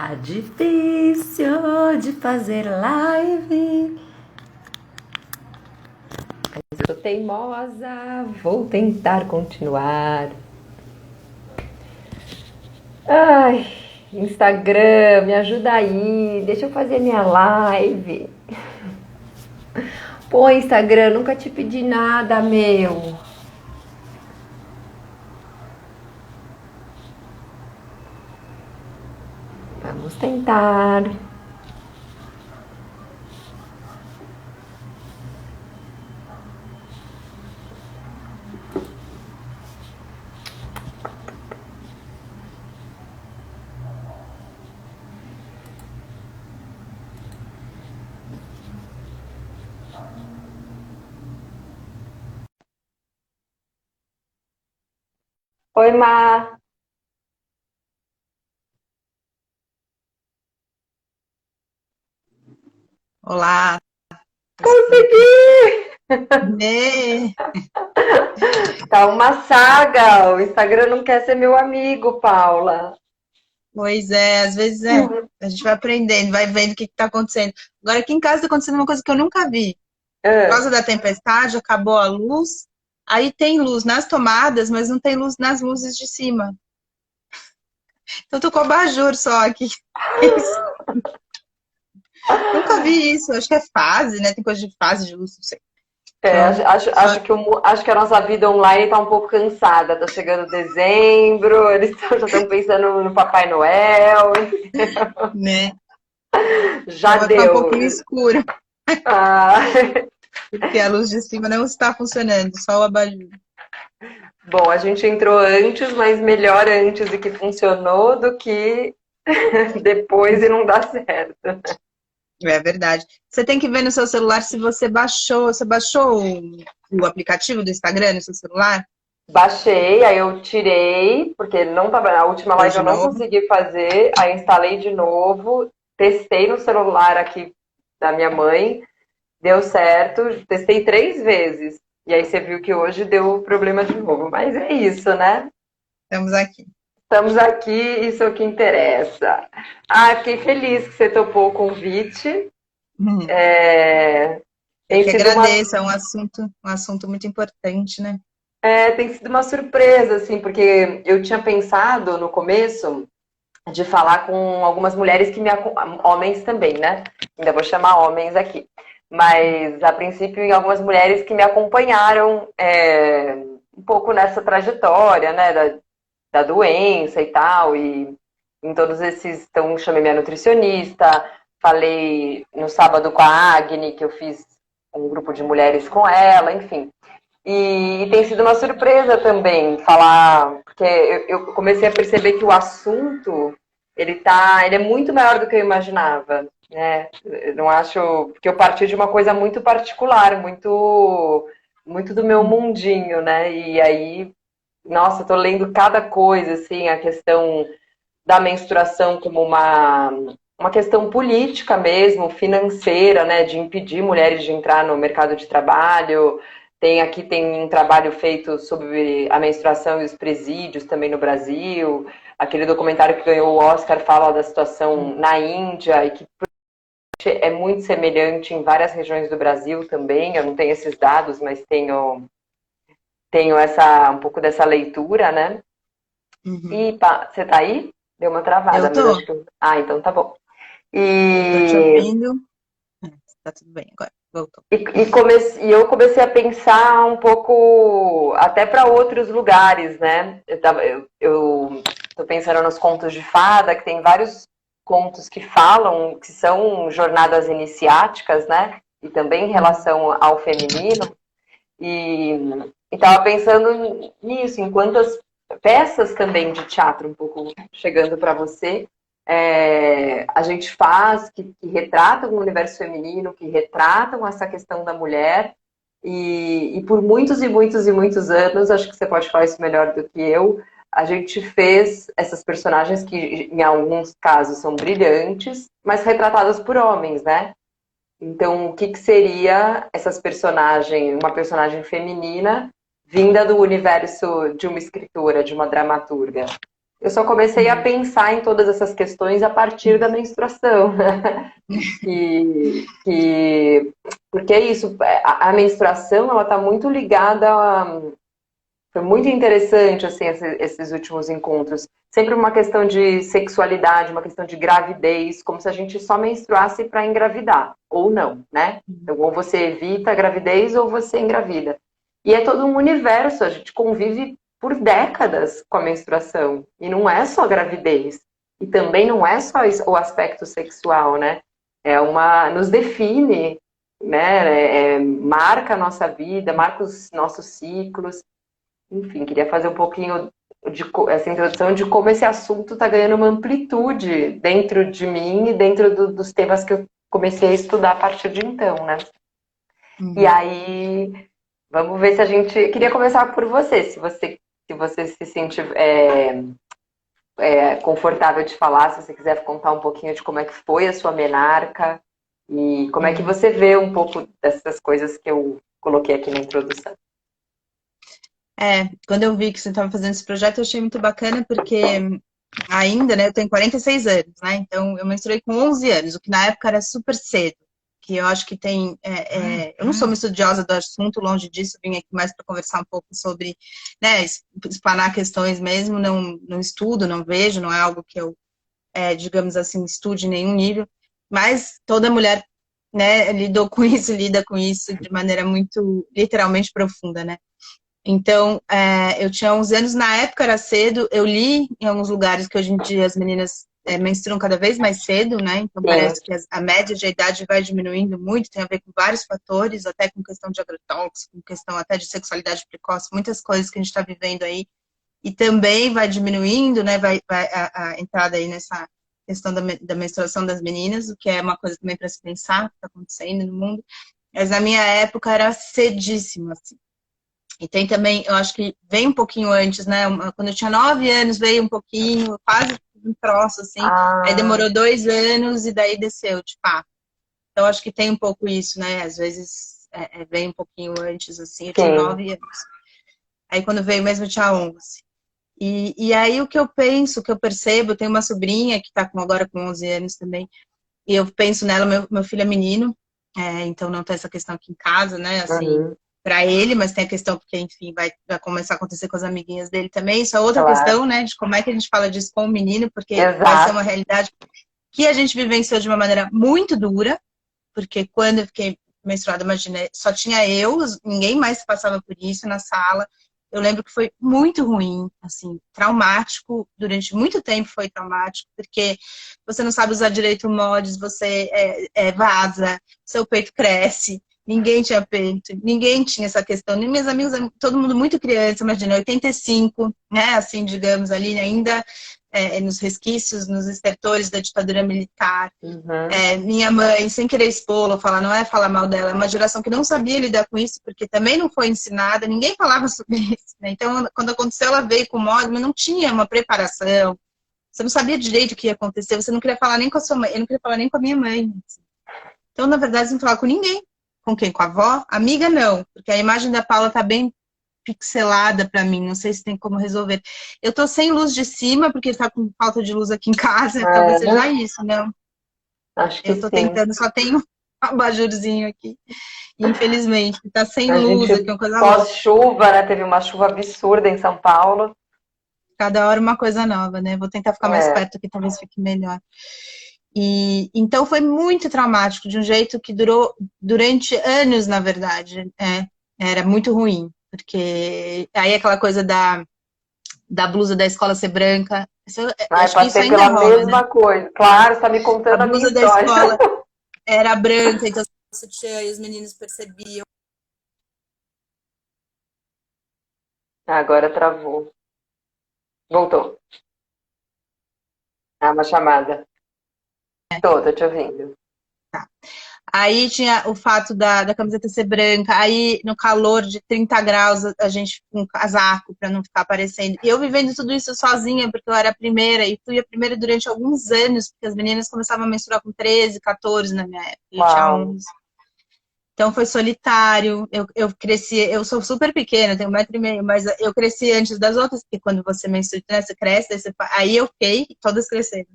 Tá difícil de fazer live. Mas eu tô teimosa, vou tentar continuar. Ai, Instagram, me ajuda aí, deixa eu fazer minha live. Pô, Instagram, nunca te pedi nada, meu. Vamos tentar. Oi, Má. Olá, consegui. Consegui! Né? Tá uma saga. O Instagram não quer ser meu amigo, Paula. Pois é, às vezes a gente vai aprendendo, vai vendo o que está acontecendo. Agora aqui em casa está acontecendo uma coisa que eu nunca vi. Por Ah. causa da tempestade, acabou a luz. Aí tem luz nas tomadas, mas não tem luz nas luzes de cima. Então eu tô com abajur só aqui. Nunca vi isso. Acho que é fase, né? Tem coisa de fase de luz, não sei. É, Então, só... acho que a nossa vida online tá um pouco cansada. Tá chegando dezembro, já estão pensando no Papai Noel. né? Já Então vai ficar um deu. pouquinho escuro, Ah, porque a luz de cima não está funcionando, só o abajur. bom, a gente entrou antes, mas melhor antes e que funcionou do que depois e não dá certo. É verdade. Você tem que ver no seu celular se você baixou o aplicativo do Instagram no seu celular? Baixei, aí eu tirei, porque não tava, a última Pôs live de eu não novo? consegui fazer, aí instalei de novo, testei no celular aqui da minha mãe. Deu certo, testei 3 vezes. E aí você viu que hoje deu problema de novo. Mas é isso, né? Estamos aqui. Estamos aqui, isso é o que interessa. Ah, fiquei feliz que você topou o convite. Uhum. É, Eu tem que sido uma, agradeço, é um assunto muito importante, né? tem sido uma surpresa, assim, porque eu tinha pensado no começo de falar com algumas mulheres que homens também, né? Ainda vou chamar homens aqui. Mas, a princípio, em algumas mulheres que me acompanharam um pouco nessa trajetória, né? Da doença e tal. E em todos esses. Então, chamei minha nutricionista, falei no sábado com a Agni, que eu fiz um grupo de mulheres com ela, enfim. E tem sido uma surpresa também falar, porque eu comecei a perceber que o assunto ele é muito maior do que eu imaginava, né? Eu não acho, porque eu parti de uma coisa muito particular, muito do meu mundinho, né? E aí, nossa, eu tô lendo cada coisa assim, a questão da menstruação como uma questão política mesmo, financeira, né, de impedir mulheres de entrar no mercado de trabalho. Tem um trabalho feito sobre a menstruação e os presídios também no Brasil. Aquele documentário que ganhou o Oscar fala da situação na Índia e que é muito semelhante em várias regiões do Brasil também. Eu não tenho esses dados, mas tenho um pouco dessa leitura, né? Uhum. E você tá aí? Deu uma travada, Eu mas acho tô, que. Ah, então tá bom. eu tô te E, ouvindo. Tá tudo bem agora. Voltou. e eu comecei a pensar um pouco até para outros lugares, né? Eu tô pensando nos contos de fada, que tem vários contos que falam, que são jornadas iniciáticas, né? E também em Uhum. relação ao feminino. E estava pensando nisso, em quantas peças também de teatro, um pouco chegando para você, a gente faz, que retratam o universo feminino, que retratam essa questão da mulher, e por muitos e muitos e muitos anos, acho que você pode falar isso melhor do que eu, a gente fez essas personagens que, em alguns casos, são brilhantes, mas retratadas por homens, né? Então, o que, que seria essas personagens, uma personagem feminina vinda do universo de uma escritora, de uma dramaturga? Eu só comecei a pensar em todas essas questões a partir da menstruação. Porque é isso, a menstruação, ela está muito ligada a... Foi muito interessante, assim, esses últimos encontros. Sempre uma questão de sexualidade, uma questão de gravidez, como se a gente só menstruasse para engravidar, ou não, né? Então, ou você evita a gravidez ou você engravida. E é todo um universo, a gente convive por décadas com a menstruação. E não é só gravidez. E também não é só o aspecto sexual, né? Nos define, né? Marca a nossa vida, marca os nossos ciclos. Enfim, queria fazer um pouquinho de essa introdução de como esse assunto está ganhando uma amplitude dentro de mim e dentro dos temas que eu comecei a estudar a partir de então, né? E aí, vamos ver se a gente... Queria começar por você, se você se sente confortável de falar, se você quiser contar um pouquinho de como é que foi a sua menarca e como é que você vê um pouco dessas coisas que eu coloquei aqui na introdução. Quando eu vi que você estava fazendo esse projeto, eu achei muito bacana, porque ainda, né, eu tenho 46 anos, né, então eu menstruei com 11 anos, o que na época era super cedo, que eu acho que tem, eu não sou uma estudiosa do assunto, longe disso, vim aqui mais para conversar um pouco sobre, né, explanar questões mesmo, não estudo, não vejo, não é algo que eu, digamos assim, estude em nenhum nível, mas toda mulher, né, lidou com isso, lida com isso de maneira muito, literalmente profunda, né. Então, eu tinha 11 anos, na época era cedo, eu li em alguns lugares que hoje em dia as meninas menstruam cada vez mais cedo, né? Então Sim. parece que a média de idade vai diminuindo muito, tem a ver com vários fatores, até com questão de agrotóxico, com questão até de sexualidade precoce, muitas coisas que a gente está vivendo aí, e também vai diminuindo, né? Vai a entrada aí nessa questão da menstruação das meninas, o que é uma coisa também para se pensar, que está acontecendo no mundo. Mas na minha época era cedíssimo, assim. E tem também, eu acho que vem um pouquinho antes, né? Quando eu tinha 9 anos, veio um pouquinho, quase um troço, assim. Aí demorou 2 anos e daí desceu, de fato. Então, acho que tem um pouco isso, né? Às vezes vem um pouquinho antes, assim. Eu tinha 9 anos. Aí, quando veio mesmo, eu tinha 11. E aí, o que eu penso, o que eu percebo, eu tenho uma sobrinha que tá agora com 11 anos também. E eu penso nela, meu filho é menino. Então, não tem essa questão aqui em casa, né? Assim, para ele, mas tem a questão porque, enfim, vai começar a acontecer com as amiguinhas dele também. Isso é outra questão, né? De como é que a gente fala disso com o menino, porque vai ser uma realidade que a gente vivenciou de uma maneira muito dura, porque quando eu fiquei menstruada, imagina, só tinha eu, ninguém mais passava por isso na sala. Eu lembro que foi muito ruim, assim, traumático, durante muito tempo foi traumático, porque você não sabe usar direito o mods, você vaza, seu peito cresce, ninguém tinha peito, ninguém tinha essa questão, nem meus amigos, todo mundo muito criança, imagina, 85, né, assim, digamos, ali ainda nos resquícios, nos estertores da ditadura militar. Minha mãe, sem querer expô-la, falar, não é falar mal dela, é uma geração que não sabia lidar com isso, porque também não foi ensinada, ninguém falava sobre isso, né? Então, quando aconteceu, ela veio com o módulo, mas não tinha uma preparação, você não sabia direito o que ia acontecer, você não queria falar nem com a sua mãe, eu não queria falar nem com a minha mãe. Então, na verdade, você não falava com ninguém. Com quem? Com a avó? Amiga, não, porque a imagem da Paula tá bem pixelada para mim, não sei se tem como resolver. Eu tô sem luz de cima, porque está com falta de luz aqui em casa, talvez seja isso, né? Acho que eu tô sim. tentando, só tenho um abajurzinho aqui. Infelizmente, tá sem luz aqui, uma coisa louca. Pós-chuva, né? Teve uma chuva absurda em São Paulo. Cada hora uma coisa nova, né? Vou tentar ficar mais perto aqui, talvez fique melhor. E então foi muito traumático, de um jeito que durou durante anos, na verdade. Era muito ruim, porque aí aquela coisa da blusa da escola ser branca. Acho que isso Passei ainda pela rola, mesma né? coisa. Claro, você tá me A contando a minha blusa da história. escola era branca, então você tinha, e os meninos percebiam. Agora travou. Voltou. Uma chamada. Tô te ouvindo. Tá. Aí tinha o fato da camiseta ser branca, aí no calor de 30 graus a gente com um casaco para não ficar aparecendo. E eu vivendo tudo isso sozinha, porque eu era a primeira, e fui a primeira durante alguns anos, porque as meninas começavam a menstruar com 13, 14 na minha época, eu tinha 11. Então foi solitário, eu cresci, eu sou super pequena, tenho 1,5 m, mas eu cresci antes das outras, porque quando você menstrua, né, você cresce, aí eu fiquei, todas cresceram.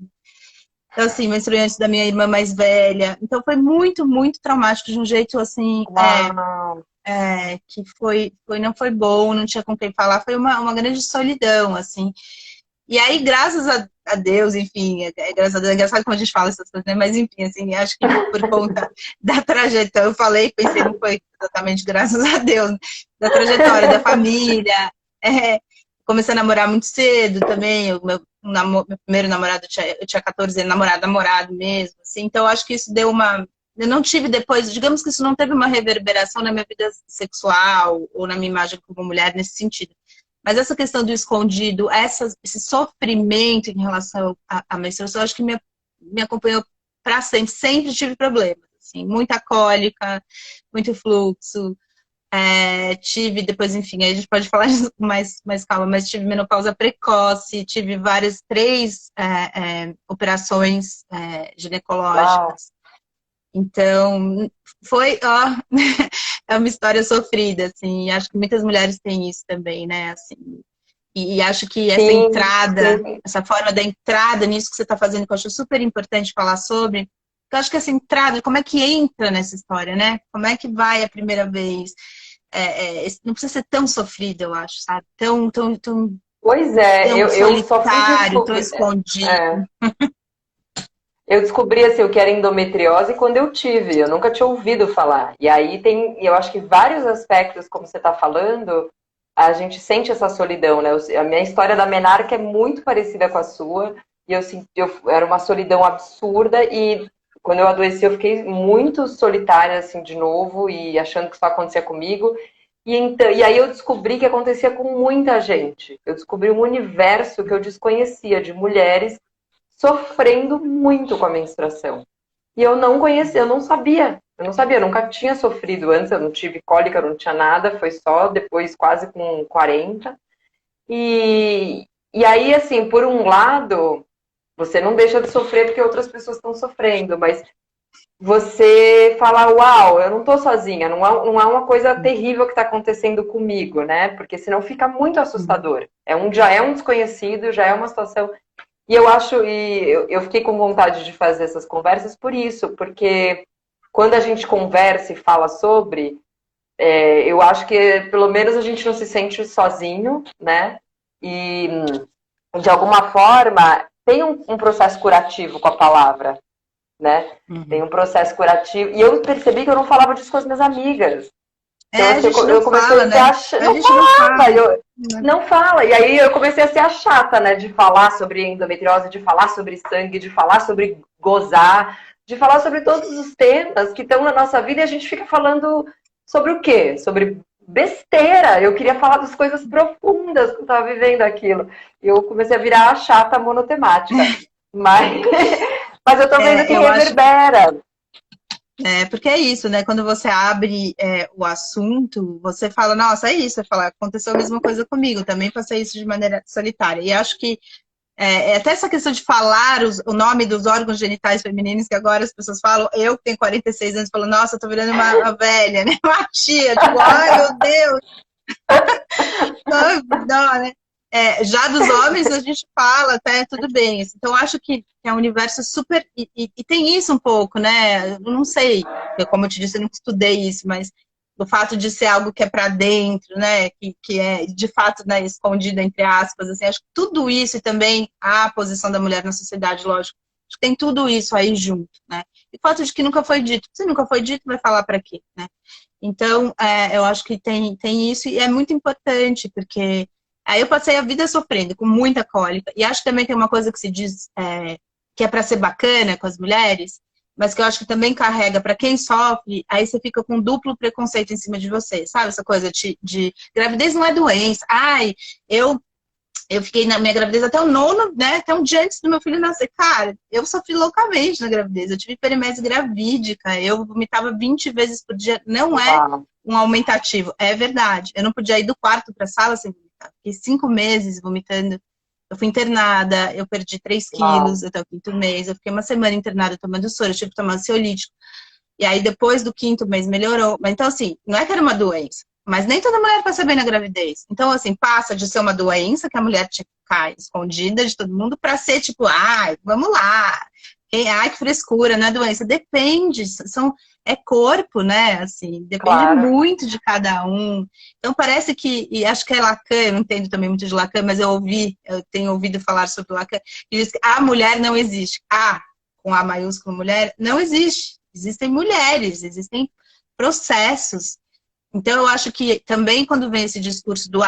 Então, assim, menstruei antes da minha irmã mais velha. Então foi muito, muito traumático, de um jeito assim, Uau. que não foi bom, não tinha com quem falar, foi uma grande solidão, assim. E aí, graças a Deus, enfim, graças a Deus, é engraçado como a gente fala essas coisas, né? Mas enfim, assim, acho que por conta da trajetória, eu falei, pensei, não foi exatamente graças a Deus, né? Da trajetória da família, comecei a namorar muito cedo também, meu primeiro namorado, eu tinha 14 anos, namorado mesmo, assim, então acho que isso deu uma... Eu não tive depois, digamos que isso não teve uma reverberação na minha vida sexual ou na minha imagem como mulher nesse sentido. Mas essa questão do escondido, esse sofrimento em relação à menstruação, acho que me acompanhou para sempre. Sempre tive problemas, assim, muita cólica, muito fluxo. Tive, depois, enfim, aí a gente pode falar isso com mais calma, mas tive menopausa precoce, tive três operações Uau. ginecológicas. Então, ó, é uma história sofrida, assim, e acho que muitas mulheres têm isso também, né, assim, e acho que essa Sim, entrada, sim. essa forma da entrada nisso que você está fazendo, que eu acho super importante falar sobre, porque eu acho que essa entrada, como é que entra nessa história, né, como é que vai a primeira vez, não precisa ser tão sofrido, eu acho, sabe, Pois é, tão eu só fui solitário, tão descobrir. escondido. É, eu descobri assim, o que era endometriose quando eu tive, eu nunca tinha ouvido falar. E aí eu acho que vários aspectos, como você está falando, a gente sente essa solidão, né? A minha história da menarca é muito parecida com a sua, e eu era uma solidão absurda, e quando eu adoeci eu fiquei muito solitária, assim, de novo, e achando que isso acontecia comigo. E aí eu descobri que acontecia com muita gente. Eu descobri um universo que eu desconhecia de mulheres sofrendo muito com a menstruação. E eu não conhecia, eu nunca tinha sofrido antes, eu não tive cólica, eu não tinha nada, foi só depois, quase com 40. E aí, assim, por um lado, você não deixa de sofrer porque outras pessoas estão sofrendo, mas você fala, uau, eu não tô sozinha, não é uma coisa terrível que está acontecendo comigo, né? Porque senão fica muito assustador. Já é um desconhecido, já é uma situação. E eu acho, eu fiquei com vontade de fazer essas conversas por isso, porque quando a gente conversa e fala sobre, eu acho que pelo menos a gente não se sente sozinho, né? E de alguma forma tem um processo curativo com a palavra, né? Tem Uhum. um processo curativo. E eu percebi que eu não falava disso com as minhas amigas. Então, A assim, gente não eu comecei fala, a ser né? a... A Não gente não falava, fala. eu... Não fala. E aí eu comecei a ser a chata, né? De falar sobre endometriose, de falar sobre sangue, de falar sobre gozar, de falar sobre todos os temas que estão na nossa vida e a gente fica falando sobre o quê? Sobre besteira. Eu queria falar das coisas profundas que eu estava vivendo aquilo. E eu comecei a virar a chata monotemática. Mas, mas eu tô vendo que Eu acho. reverbera. Porque é isso, né? Quando você abre o assunto, você fala, nossa, é isso. Você fala, aconteceu a mesma coisa comigo, também passei isso de maneira solitária. E acho que até essa questão de falar o nome dos órgãos genitais femininos, que agora as pessoas falam, eu que tenho 46 anos, falo, nossa, eu tô virando uma velha, né? Uma tia, tipo, ai meu Deus, não, né? Já dos homens a gente fala, até tudo bem. Então, acho que é um universo super. E tem isso um pouco, né? Eu não sei, como eu te disse, eu nunca estudei isso, mas o fato de ser algo que é para dentro, né? Que é de fato, né, escondido, entre aspas, assim, acho que tudo isso e também a posição da mulher na sociedade, lógico, acho que tem tudo isso aí junto, né? E o fato de que nunca foi dito. Se nunca foi dito, vai falar para quê, né? Então, eu acho que tem isso e é muito importante, porque aí eu passei a vida sofrendo com muita cólica. E acho que também tem uma coisa que se diz que é para ser bacana com as mulheres, mas que eu acho que também carrega para quem sofre, aí você fica com duplo preconceito em cima de você, sabe? Essa coisa de gravidez não é doença. Ai, eu fiquei na minha gravidez até o nono, né? Até um dia antes do meu filho nascer. Cara, eu sofri loucamente na gravidez. Eu tive hiperemese gravídica. Eu vomitava 20 vezes por dia. Não é Uau. um aumentativo, é verdade. Eu não podia ir do quarto para a sala sem vomitar. Fiquei 5 meses vomitando. Eu fui internada, eu perdi 3 Uau. quilos até o 5º mês. Eu fiquei uma semana internada tomando soro. Eu tive que tomar ansiolítico. E aí, depois do 5º mês, melhorou. Mas então, assim, não é que era uma doença. Mas nem toda mulher passa bem na gravidez. Então, assim, passa de ser uma doença que a mulher tinha que ficar escondida de todo mundo para ser tipo, ai, vamos lá. Ai, que frescura, não é doença. Depende, é corpo, né? Assim, depende Claro. muito de cada um. Então, parece que, e acho que é Lacan, eu não entendo também muito de Lacan, mas eu tenho ouvido falar sobre Lacan, que diz que a mulher não existe. A, com A maiúsculo, mulher, não existe. Existem mulheres, existem processos. Então, eu acho que também quando vem esse discurso do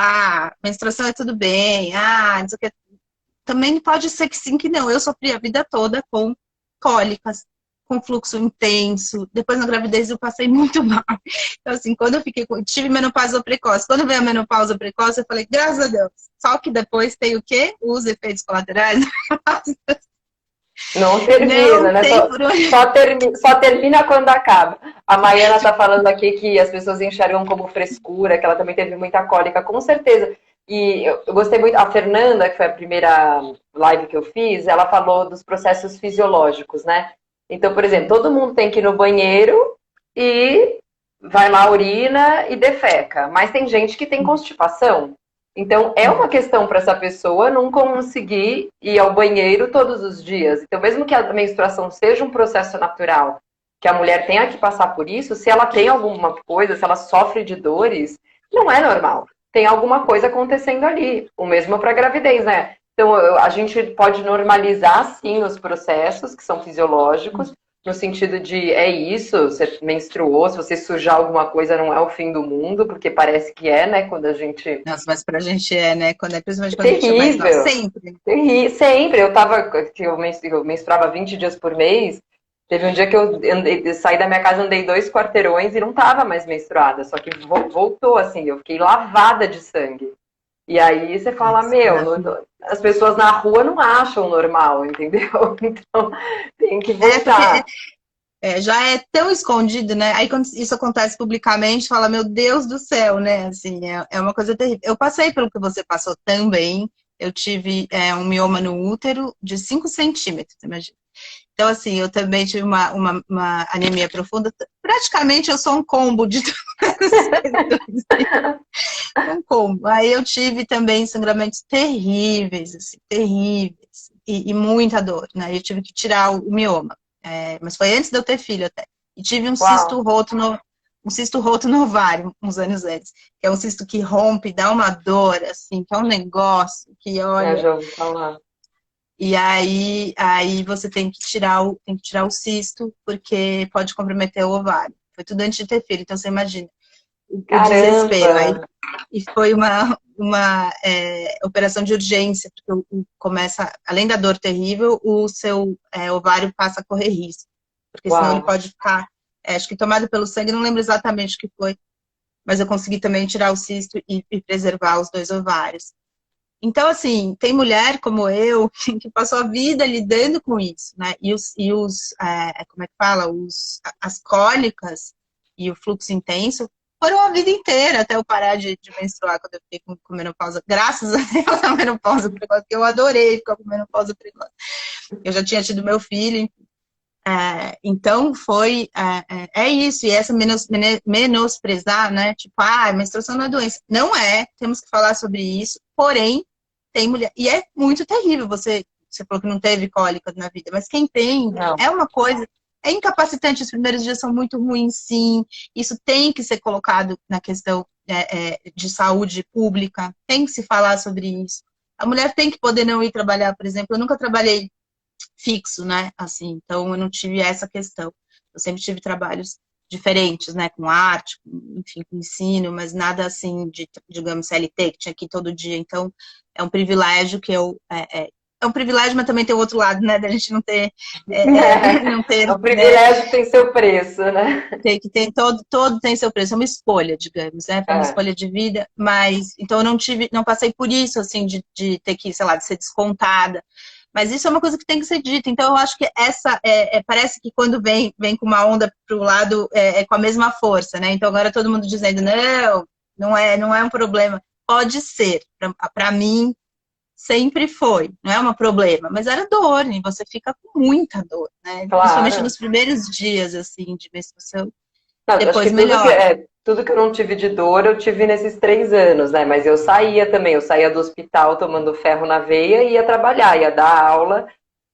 menstruação é tudo bem, não sei o que, também pode ser que sim, que não. Eu sofri a vida toda com cólicas, com fluxo intenso. Depois, na gravidez, eu passei muito mal. Então, assim, quando eu tive menopausa precoce. Quando veio a menopausa precoce, eu falei, graças a Deus. Só que depois tem o quê? Os efeitos colaterais. Não termina, Não né? tem por onde. Só termina quando acaba. A Maiana tá falando aqui que as pessoas enxergam como frescura, que ela também teve muita cólica, com certeza. E eu gostei muito, a Fernanda, que foi a primeira live que eu fiz, ela falou dos processos fisiológicos, né? Então, por exemplo, todo mundo tem que ir no banheiro e vai lá, urina e defeca. Mas tem gente que tem constipação. Então, é uma questão para essa pessoa não conseguir ir ao banheiro todos os dias. Então, mesmo que a menstruação seja um processo natural, que a mulher tenha que passar por isso, se ela tem alguma coisa, se ela sofre de dores, não é normal. Tem alguma coisa acontecendo ali. O mesmo para a gravidez, né? Então, a gente pode normalizar, sim, os processos que são fisiológicos, no sentido de, é isso, você menstruou, se você sujar alguma coisa não é o fim do mundo, porque parece que é, né, quando a gente... Nossa, mas pra gente né? Principalmente quando a gente é mais nova. Terrível. Sempre. Sempre. Eu menstruava 20 dias por mês. Teve um dia que eu saí da minha casa, andei 2 quarteirões e não tava mais menstruada. Só que voltou, assim, eu fiquei lavada de sangue. E aí você fala, as pessoas na rua não acham normal, entendeu? Então tem que voltar. Já é tão escondido, né? Aí quando isso acontece publicamente, fala, meu Deus do céu, né? Assim, é uma coisa terrível. Eu passei pelo que você passou também. Eu tive um mioma no útero de 5 centímetros, imagina. Então, assim, eu também tive uma anemia profunda. Praticamente eu sou um combo de um combo. Aí eu tive também sangramentos terríveis, assim, terríveis. E muita dor, né? Eu tive que tirar o mioma. Mas foi antes de eu ter filho até. E tive um cisto roto no ovário, uns anos antes. Que é um cisto que rompe, dá uma dor, assim, que é um negócio que, olha... Já ouvi falar. E aí você tem que tirar o cisto, porque pode comprometer o ovário. Foi tudo antes de ter filho, então você imagina o desespero. Aí, e foi uma operação de urgência, porque começa, além da dor terrível, o seu ovário passa a correr risco. Porque senão ele pode ficar, acho que tomado pelo sangue, não lembro exatamente o que foi, mas eu consegui também tirar o cisto e preservar os 2 ovários. Então, assim, tem mulher como eu que passou a vida lidando com isso, né? Como é que fala? As cólicas e o fluxo intenso foram a vida inteira, até eu parar de menstruar quando eu fiquei com menopausa. Graças a Deus, a menopausa precoce, que eu adorei ficar com menopausa precoce. Eu já tinha tido meu filho, então foi isso, e essa menosprezar, né? Tipo, menstruação não é doença. Não é, temos que falar sobre isso, porém, tem mulher, e é muito terrível, você falou que não teve cólicas na vida, mas quem tem, é uma coisa, é incapacitante, os primeiros dias são muito ruins, sim, isso tem que ser colocado na questão de saúde pública, tem que se falar sobre isso. A mulher tem que poder não ir trabalhar, por exemplo, eu nunca trabalhei fixo, né, assim, então eu não tive essa questão, eu sempre tive trabalhos diferentes, né, com arte, enfim, com ensino, mas nada assim de, digamos, CLT, que tinha que ir todo dia, então é um privilégio que é um privilégio, mas também tem o outro lado, né, da gente não ter... não ter o privilégio tem seu preço, né? Tem todo tem seu preço, é uma escolha, digamos, né, foi uma escolha de vida, mas, então eu não passei por isso, assim, de ter que, sei lá, de ser descontada. Mas isso é uma coisa que tem que ser dita. Então, eu acho que essa parece que quando vem com uma onda para o lado, com a mesma força, né? Então, agora todo mundo dizendo, não é um problema. Pode ser. Para mim, sempre foi, não é um problema, mas era dor, e você fica com muita dor, né? Principalmente Claro. nos primeiros dias, assim, de menstruação, Não, acho que depois melhora. tudo que eu não tive de dor, eu tive nesses 3 anos, né? Mas eu saía também, eu saía do hospital tomando ferro na veia e ia trabalhar, ia dar aula,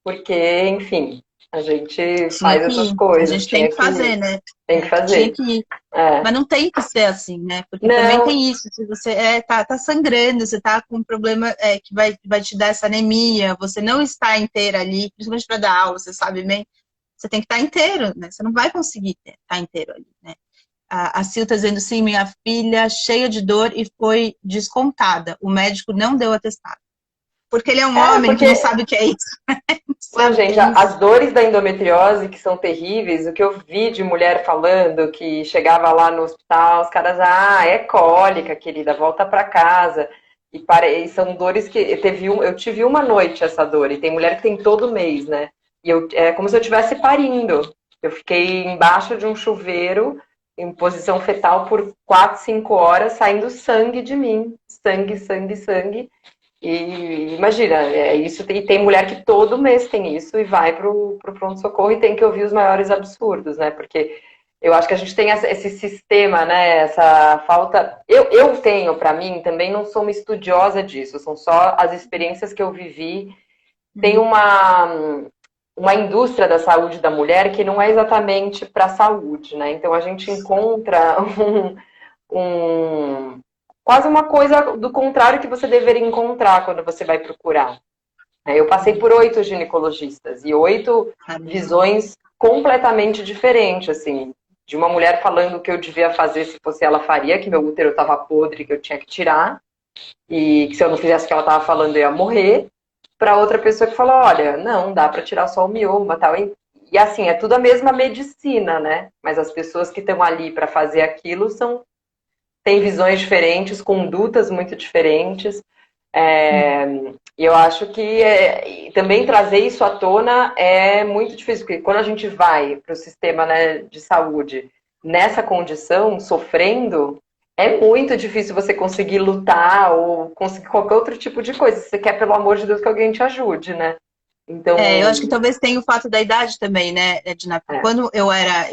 porque, enfim, a gente Tinha faz que essas ir, a coisas, gente tem tinha que que fazer, ir, né? tem que Tinha fazer. que ir. É. Mas não tem que ser assim, né? Porque também Não, tem isso, se você tá sangrando, você tá com um problema que vai te dar essa anemia, você não está inteira ali, principalmente para dar aula, você sabe bem, você tem que estar inteiro, né? Você não vai conseguir estar inteiro ali, né? A Sil tá dizendo, sim, minha filha cheia de dor e foi descontada. O médico não deu atestado. Porque ele é um homem que não porque sabe o que é isso. Não não, sabe o que é gente, isso. as dores da endometriose que são terríveis, o que eu vi de mulher falando que chegava lá no hospital, os caras, é cólica, querida, volta pra casa. E são dores que eu tive uma noite essa dor, e tem mulher que tem todo mês, né? E é como se eu estivesse parindo. Eu fiquei embaixo de um chuveiro, em posição fetal, por 4, 5 horas, saindo sangue de mim. Sangue, sangue, sangue. E imagina, é isso, e tem mulher que todo mês tem isso e vai pro pronto-socorro e tem que ouvir os maiores absurdos, né? Porque eu acho que a gente tem esse sistema, né? Essa falta. Eu tenho, para mim, também não sou uma estudiosa disso, são só as experiências que eu vivi. Tem uma indústria da saúde da mulher que não é exatamente para a saúde, né? Então a gente encontra um quase uma coisa do contrário que você deveria encontrar quando você vai procurar. Eu passei por 8 ginecologistas e 8 visões completamente diferentes, assim, de uma mulher falando o que eu devia fazer se fosse ela faria, que meu útero estava podre, que eu tinha que tirar, e que se eu não fizesse o que ela estava falando eu ia morrer, para outra pessoa que falou, olha, não, dá para tirar só o mioma, tal. E assim, é tudo a mesma medicina, né? Mas as pessoas que estão ali para fazer aquilo têm visões diferentes, condutas muito diferentes. E eu acho que também trazer isso à tona é muito difícil, porque quando a gente vai para o sistema, né, de saúde nessa condição, sofrendo, é muito difícil você conseguir lutar ou conseguir qualquer outro tipo de coisa. Você quer, pelo amor de Deus, que alguém te ajude, né? Eu acho Então, que talvez tenha o fato da idade também, né, Edna? é, Quando eu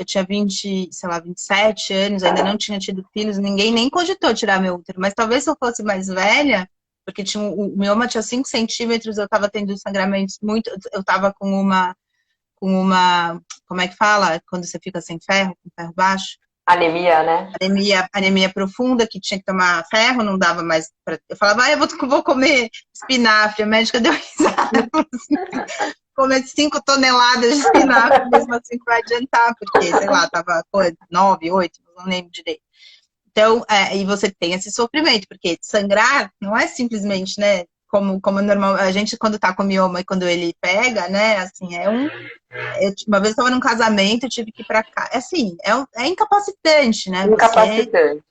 tinha 20, sei lá, 27 anos, ainda não tinha tido filhos, ninguém nem cogitou tirar meu útero. Mas talvez se eu fosse mais velha, porque o mioma tinha 5 centímetros, eu tava tendo sangramentos muito, eu tava com uma, como é que fala? Quando você fica sem ferro, com ferro baixo? anemia, né? Anemia profunda, que tinha que tomar ferro, não dava mais pra... Eu falava, eu vou comer espinafre. A médica deu risada. Comer 5 toneladas de espinafre, mesmo assim que vai adiantar, porque, sei lá, tava 9, 8, não lembro direito. Então, e você tem esse sofrimento, porque sangrar não é simplesmente, né, como normal, a gente quando tá com mioma e quando ele pega, né, assim, uma vez eu estava num casamento, eu tive que ir para cá. Assim, é incapacitante, né? Incapacitante.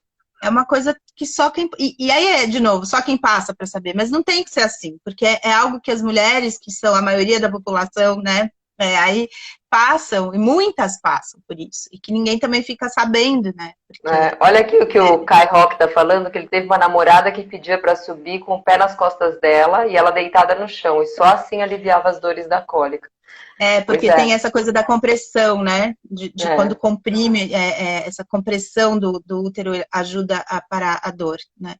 É uma coisa que só quem. E aí, de novo, só quem passa para saber. Mas não tem que ser assim, porque é algo que as mulheres, que são a maioria da população, né? Aí passam, e muitas passam por isso. E que ninguém também fica sabendo, né? Porque. Olha aqui o que o Kai Rock tá falando, que ele teve uma namorada que pedia para subir com o pé nas costas dela e ela deitada no chão, e só assim aliviava as dores da cólica. Pois Porque tem essa coisa da compressão, né? De quando comprime, essa compressão do útero ajuda a parar a dor, né?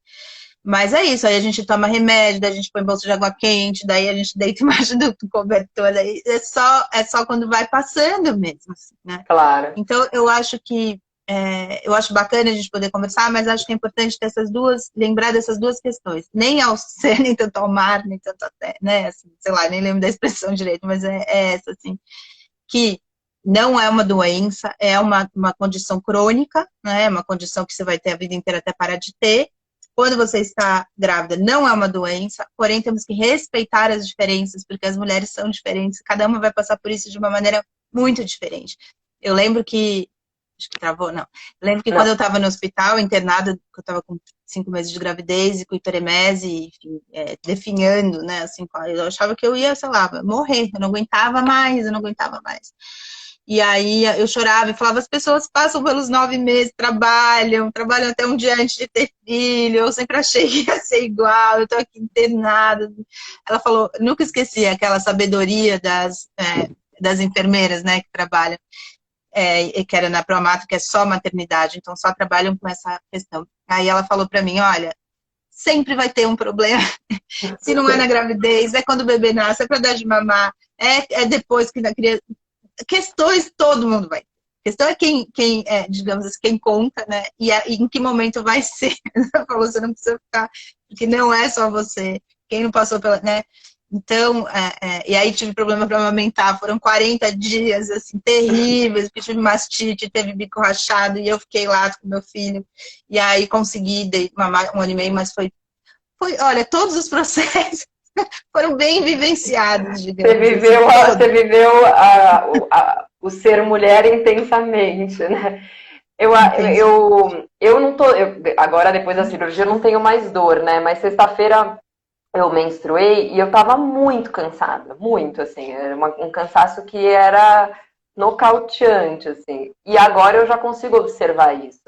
Mas é isso, aí a gente toma remédio, daí a gente põe bolsa de água quente, daí a gente deita embaixo do cobertor, daí é só quando vai passando mesmo, assim, né? Claro. Então eu acho que eu acho bacana a gente poder conversar, mas acho que é importante ter lembrar dessas duas questões. Nem ao ser, nem tanto ao mar, nem tanto até, né? Assim, sei lá, nem lembro da expressão direito, mas é essa, assim, que não é uma doença, é uma condição crônica, né? Uma condição que você vai ter a vida inteira até parar de ter. Quando você está grávida, não é uma doença, porém temos que respeitar as diferenças, porque as mulheres são diferentes, cada uma vai passar por isso de uma maneira muito diferente. Eu lembro que acho que travou, não. Eu lembro que quando Não. eu estava no hospital, internada, que eu estava com 5 meses de gravidez e com hiperemese, enfim, definhando, né, assim, eu achava que eu ia, sei lá, morrer, eu não aguentava mais. E aí eu chorava e falava, as pessoas passam pelos 9 meses, trabalham até um dia antes de ter filho, eu sempre achei que ia ser igual, eu tô aqui internada. Ela falou, nunca esqueci aquela sabedoria das enfermeiras, né, que trabalham, que era na Proamato, que é só maternidade, então só trabalham com essa questão. Aí ela falou pra mim, olha, sempre vai ter um problema, se não é na gravidez, é quando o bebê nasce, é para dar de mamar, é depois que na criança... Questões todo mundo vai ter. A questão é quem digamos assim, quem conta, né? E em que momento vai ser. Ela falou, você não precisa ficar, porque não é só você. Quem não passou pela, né? Então, e aí tive problema para amamentar, foram 40 dias, assim, terríveis, porque tive mastite, teve bico rachado, e eu fiquei lá com meu filho, e aí consegui mamar 1 ano e meio, mas olha, todos os processos foram bem vivenciados, digamos assim. Você viveu o ser mulher intensamente, né? Eu não tô... agora, depois da cirurgia, eu não tenho mais dor, né? Mas sexta-feira eu menstruei e eu tava muito cansada, muito, assim. Era um cansaço que era nocauteante, assim. E agora eu já consigo observar isso.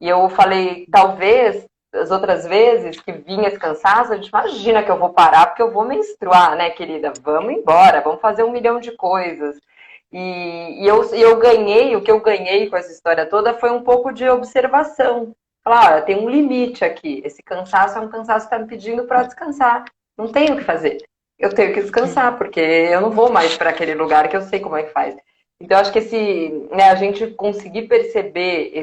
E eu falei, talvez, as outras vezes que vinha esse cansaço, a gente imagina que eu vou parar porque eu vou menstruar, né, querida? Vamos embora, vamos fazer 1 milhão de coisas. E eu ganhei, o que eu ganhei com essa história toda foi um pouco de observação. Falar, olha, tem um limite aqui. Esse cansaço é um cansaço que está me pedindo para descansar. Não tenho o que fazer. Eu tenho que descansar, porque eu não vou mais para aquele lugar que eu sei como é que faz. Então, acho que a gente conseguir perceber,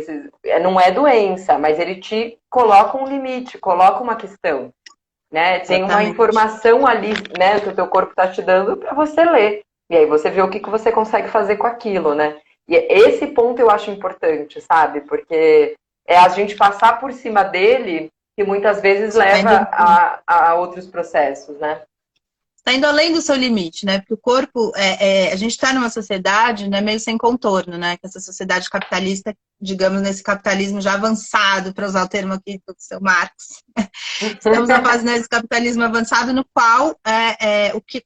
não é doença, mas ele te coloca um limite, coloca uma questão. Né? Tem uma informação ali, né, que o teu corpo está te dando para você ler. E aí você vê o que você consegue fazer com aquilo, né? E esse ponto eu acho importante, sabe? Porque é a gente passar por cima dele que muitas vezes leva a outros processos, né? Está indo além do seu limite, né? Porque o corpo, a gente está numa sociedade, né, meio sem contorno, né? Que essa sociedade capitalista, digamos, nesse capitalismo já avançado, para usar o termo aqui do seu Marx. Estamos na fase desse capitalismo avançado no qual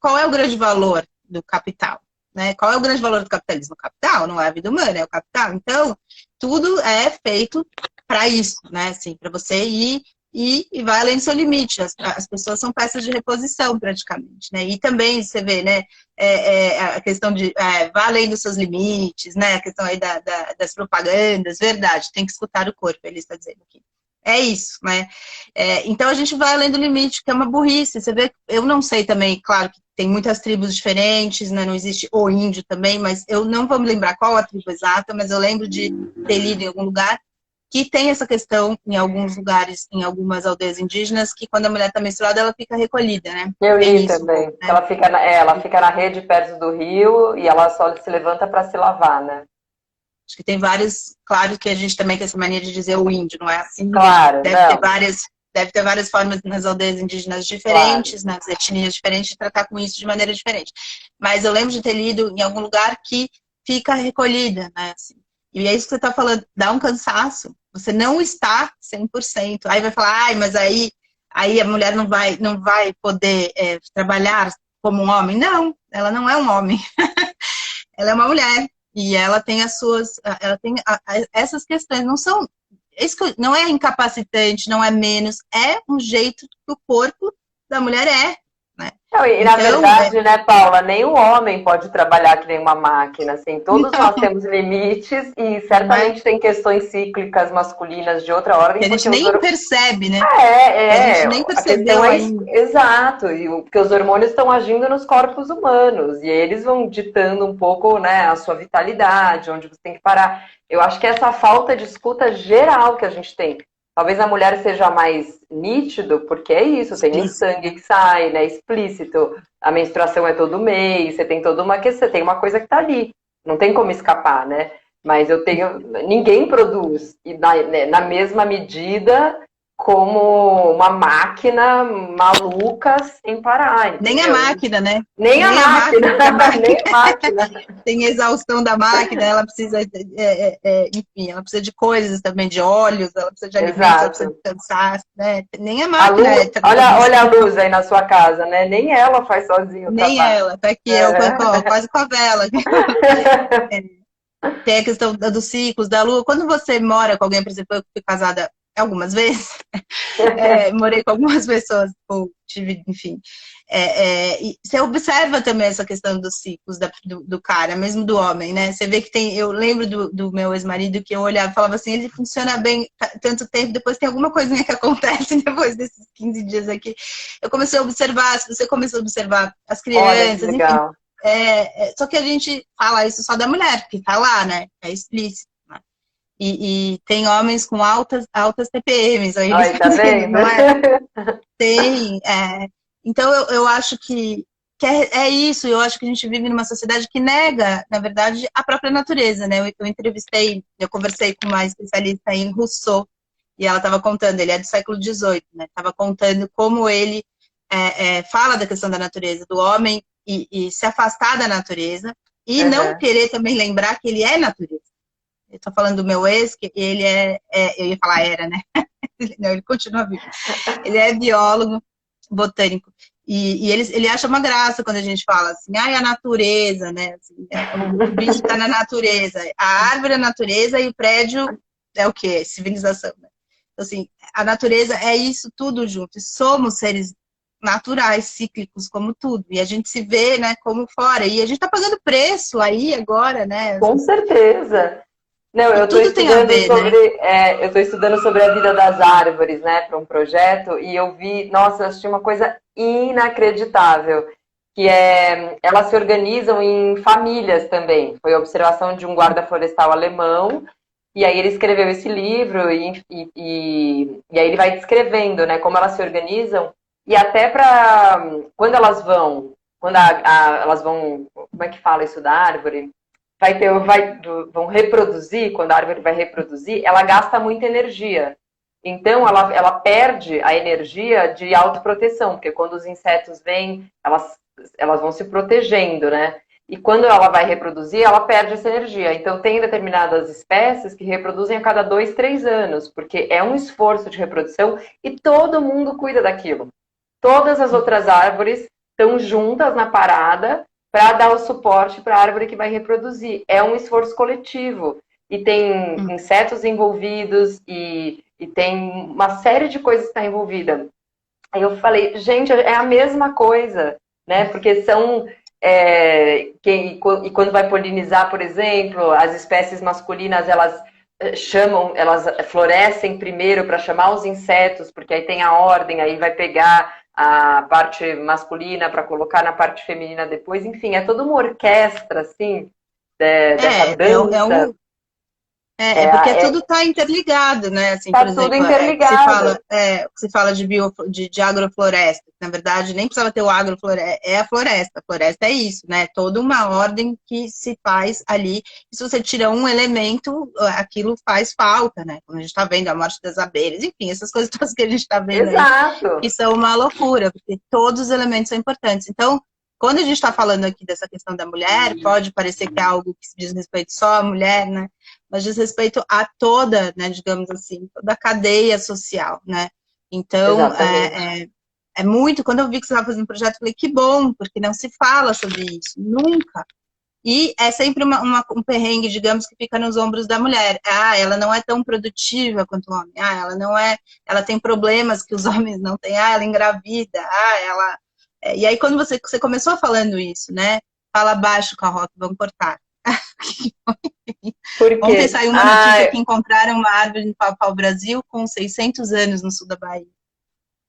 qual é o grande valor do capital? Né? Qual é o grande valor do capitalismo? O capital, não é a vida humana, é o capital. Então, tudo é feito para isso, né? Assim, para você ir e vai além do seu limite. As pessoas são peças de reposição, praticamente, né? E também, você vê, né, a questão de vai além dos seus limites, né? A questão aí das propagandas, verdade, tem que escutar o corpo, ele está dizendo aqui. É isso, né? Então a gente vai além do limite, que é uma burrice. Você vê, eu não sei também, claro que tem muitas tribos diferentes, né? Não existe o índio também, mas eu não vou me lembrar qual a tribo exata, mas eu lembro de ter lido em algum lugar que tem essa questão em alguns lugares, em algumas aldeias indígenas, que quando a mulher está menstruada, ela fica recolhida, né? Eu li também. Né? Ela fica na rede perto do rio e ela só se levanta para se lavar, né? Acho que tem vários, claro que a gente também tem essa mania de dizer o índio, não é assim? Claro, deve ter várias formas nas aldeias indígenas diferentes, claro, nas etnias diferentes, de tratar com isso de maneira diferente. Mas eu lembro de ter lido em algum lugar que fica recolhida, né? Assim. E é isso que você está falando, dá um cansaço. Você não está 100%. Aí vai falar, mas aí a mulher não vai poder trabalhar como um homem. Não, ela não é um homem. Ela é uma mulher. E ela tem essas questões, não é incapacitante, não é menos, é um jeito que o corpo da mulher é. Né? Não, e na verdade, né, Paula, nem o homem pode trabalhar que nem uma máquina, assim, todos nós temos limites e certamente tem questões cíclicas masculinas de outra ordem. Que a gente nem percebe, né? A gente nem percebeu ainda. Exato, porque os hormônios estão agindo nos corpos humanos e eles vão ditando um pouco, né, a sua vitalidade, onde você tem que parar. Eu acho que essa falta de escuta geral que a gente tem. Talvez a mulher seja mais nítido, porque é isso, tem um sangue que sai, né, explícito, a menstruação é todo mês, você tem toda uma questão, tem uma coisa que tá ali, não tem como escapar, né? Mas ninguém produz, e na mesma medida, como uma máquina maluca sem parar. Nem a máquina, né? Nem a máquina. Nem a máquina. Tem exaustão da máquina, ela precisa, enfim, ela precisa de coisas também, de óleos, ela precisa de alimentos, ela precisa de cansaço, né? Nem a máquina. Olha a luz aí na sua casa, né? Nem ela faz sozinho o Nem trabalho. ela, tá aqui, eu quase com a vela. Tem a questão dos ciclos, da lua. Quando você mora com alguém, por exemplo, eu fui casada algumas vezes, morei com algumas pessoas, ou tive, enfim. E você observa também essa questão dos ciclos do cara, mesmo do homem, né? Você vê que tem. Eu lembro do meu ex-marido que eu olhava e falava assim: ele funciona bem tanto tempo, depois tem alguma coisinha que acontece depois desses 15 dias aqui. Eu comecei a observar, se você começou a observar as Olha que crianças, enfim. legal. Só que a gente fala isso só da mulher, porque tá lá, né? É explícito. Né? E tem homens com altas TPMs, aí eles Olha, tá fazendo, vendo? não é? Tem. Então, eu acho que é isso. Eu acho que a gente vive numa sociedade que nega, na verdade, a própria natureza, né? Eu conversei com uma especialista em Rousseau, e ela estava contando, ele é do século XVIII, né? Estava contando como ele fala da questão da natureza, do homem e se afastar da natureza, e não Uhum. querer também lembrar que ele é natureza. Eu estou falando do meu ex, que ele eu ia falar era, né? Não, ele continua vivo. Ele é biólogo botânico. E ele acha uma graça quando a gente fala assim, a natureza, né? Assim, o bicho está na natureza. A árvore é a natureza e o prédio é o quê? Civilização. Né? Então, assim, a natureza é isso tudo junto. Somos seres naturais, cíclicos, como tudo. E a gente se vê, né, como fora. E a gente está pagando preço aí agora, né? Com certeza. Não, E eu estou tudo tem a estudando ver, né? sobre, eu estou estudando sobre a vida das árvores, né, para um projeto, e eu vi, nossa, eu achei uma coisa inacreditável, que é, elas se organizam em famílias também. Foi a observação de um guarda florestal alemão, e aí ele escreveu esse livro, e aí ele vai descrevendo, né, como elas se organizam, e até para, elas vão, como é que fala isso da árvore? Vão reproduzir, quando a árvore vai reproduzir, ela gasta muita energia. Então, ela perde a energia de autoproteção, porque quando os insetos vêm, elas vão se protegendo, né? E quando ela vai reproduzir, ela perde essa energia. Então, tem determinadas espécies que reproduzem a cada 2, 3 anos, porque é um esforço de reprodução e todo mundo cuida daquilo. Todas as outras árvores estão juntas na parada para dar o suporte para a árvore que vai reproduzir. É um esforço coletivo. E tem insetos envolvidos e tem uma série de coisas que está envolvida. Aí eu falei, gente, é a mesma coisa, né? Porque são. E quando vai polinizar, por exemplo, as espécies masculinas, elas florescem primeiro para chamar os insetos, porque aí tem a ordem, aí vai pegar a parte masculina para colocar na parte feminina depois. Enfim, é toda uma orquestra, assim, dessa É dança. um, porque tudo está interligado, né? Assim, por Tá tudo exemplo, interligado. se fala de agrofloresta, na verdade, nem precisava ter o agrofloresta, é a floresta. A floresta é isso, né? Toda uma ordem que se faz ali. E se você tira um elemento, aquilo faz falta, né? Como a gente está vendo, a morte das abelhas, enfim, essas coisas todas que a gente está vendo aí, Exato. que são uma loucura, porque todos os elementos são importantes. Então, quando a gente está falando aqui dessa questão da mulher, pode parecer que é algo que se diz respeito só à mulher, né? Mas diz respeito a toda, né, digamos assim, toda a cadeia social, né? Então, Exatamente. é muito, quando eu vi que você estava fazendo um projeto, eu falei, que bom, porque não se fala sobre isso, nunca. E é sempre um perrengue, digamos, que fica nos ombros da mulher. Ah, ela não é tão produtiva quanto o homem. Ah, ela não é, ela tem problemas que os homens não têm. Ah, ela engravida. Ah, ela... E aí, quando você começou falando isso, né? Fala baixo com a Rock, vamos cortar. Por Ontem quê? saiu uma notícia que encontraram uma árvore no pau-brasil com 600 anos no sul da Bahia.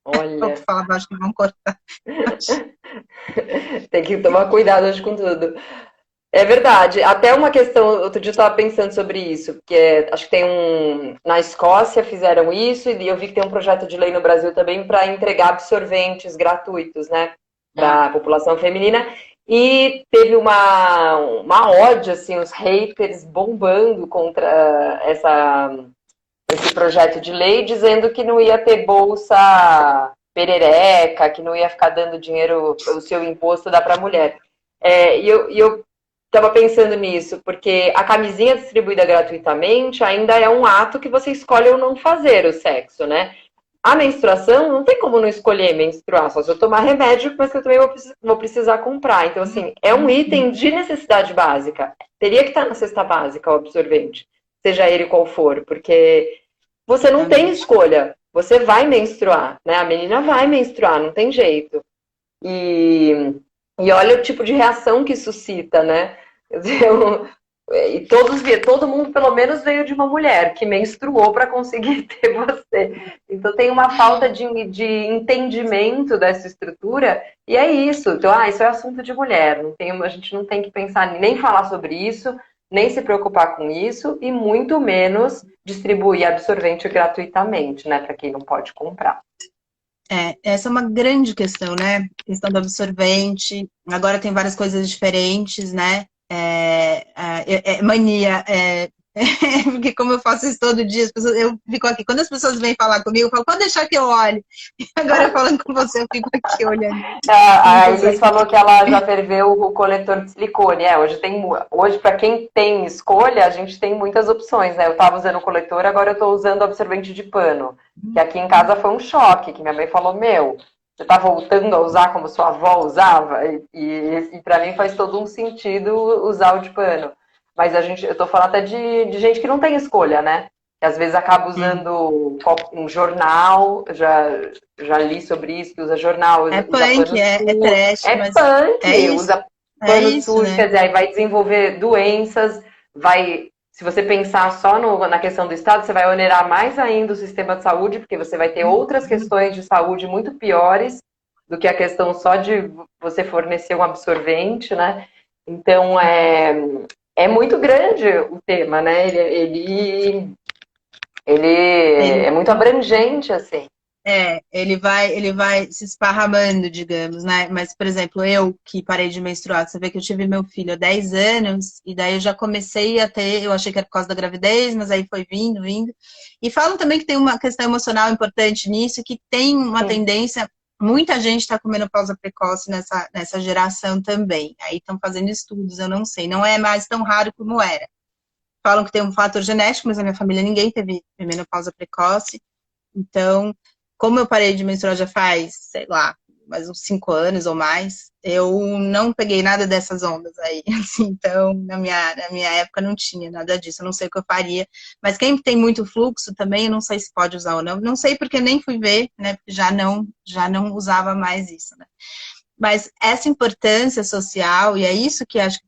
Vou Olha, falar baixo que vão cortar. tem que tomar cuidado hoje com tudo. É verdade. Até uma questão, outro dia eu estava pensando sobre isso, porque acho que tem na Escócia fizeram isso, e eu vi que tem um projeto de lei no Brasil também para entregar absorventes gratuitos, né, para a população feminina. E teve uma ode, assim, os haters bombando contra esse projeto de lei, dizendo que não ia ter bolsa perereca, que não ia ficar dando dinheiro, o seu imposto dá para a mulher. E eu estava pensando nisso, porque a camisinha distribuída gratuitamente ainda é um ato que você escolhe ou não fazer o sexo, né? A menstruação, não tem como não escolher menstruar, só se eu tomar remédio, mas que eu também vou precisar comprar. Então, assim, é um item de necessidade básica. Teria que estar na cesta básica o absorvente, seja ele qual for, porque você não tem escolha. Você vai menstruar, né? A menina vai menstruar, não tem jeito. E olha o tipo de reação que suscita, né? E todo mundo, pelo menos, veio de uma mulher que menstruou para conseguir ter você. Então tem uma falta de entendimento dessa estrutura, e é isso. Então, isso é assunto de mulher. A gente não tem que pensar nem falar sobre isso, nem se preocupar com isso, e muito menos distribuir absorvente gratuitamente, né? Para quem não pode comprar. Essa é uma grande questão, né? Questão do absorvente. Agora tem várias coisas diferentes, né? Mania. Porque como eu faço isso todo dia, eu fico aqui. Quando as pessoas vêm falar comigo, eu falo, pode deixar que eu olhe. E agora falando com você, eu fico aqui olhando. A Elis falou que ela já ferveu o coletor de silicone. Hoje, para quem tem escolha, a gente tem muitas opções, né? Eu estava usando o coletor, agora eu estou usando absorvente de pano. Que aqui em casa foi um choque, que minha mãe falou, você está voltando a usar como sua avó usava? E para mim faz todo um sentido usar o de pano. Mas eu estou falando até de gente que não tem escolha, né? Que às vezes acaba usando um jornal, já li sobre isso, que usa jornal, usa punk, é trash, mas punk, usa pano sujo, né? quer dizer, aí vai desenvolver doenças, se você pensar só na questão do Estado, você vai onerar mais ainda o sistema de saúde, porque você vai ter outras questões de saúde muito piores do que a questão só de você fornecer um absorvente, né? Então, é muito grande o tema, né? Ele é muito abrangente, assim. Ele vai se esparramando, digamos, né? Mas, por exemplo, eu que parei de menstruar, você vê que eu tive meu filho há 10 anos, e daí eu já comecei a ter, eu achei que era por causa da gravidez, mas aí foi vindo. E falam também que tem uma questão emocional importante nisso, que tem uma tendência, muita gente está com menopausa precoce nessa geração também. Aí estão fazendo estudos, eu não sei, não é mais tão raro como era. Falam que tem um fator genético, mas na minha família ninguém teve menopausa precoce. Então, como eu parei de menstruar já faz, sei lá, mais uns 5 anos ou mais, eu não peguei nada dessas ondas aí. Assim, então, na minha época não tinha nada disso, eu não sei o que eu faria. Mas quem tem muito fluxo também, eu não sei se pode usar ou não. Não sei porque nem fui ver, né? Porque já não usava mais isso, né? Mas essa importância social, e é isso que acho que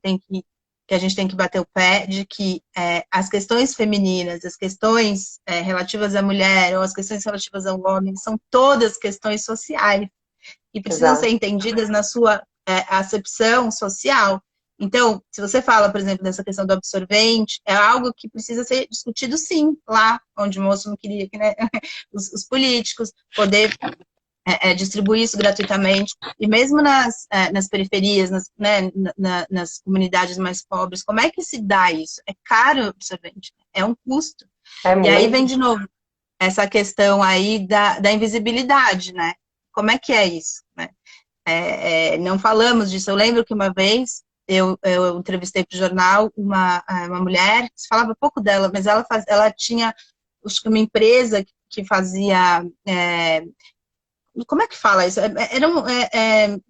a gente tem que bater o pé, de que as questões femininas, as questões relativas à mulher, ou as questões relativas ao homem, são todas questões sociais, e precisam ser entendidas na sua acepção social. Então, se você fala, por exemplo, dessa questão do absorvente, é algo que precisa ser discutido, sim, lá onde o moço não queria que, né, os políticos poder distribuir isso gratuitamente, e mesmo nas periferias, nas comunidades mais pobres, como é que se dá isso? É caro o absorvente, é um custo. E aí vem de novo essa questão aí da invisibilidade, né? Como é que é isso? Né? Não falamos disso. Eu lembro que uma vez eu entrevistei para o jornal uma mulher, se falava pouco dela, mas ela tinha, acho que uma empresa que fazia... como é que fala isso?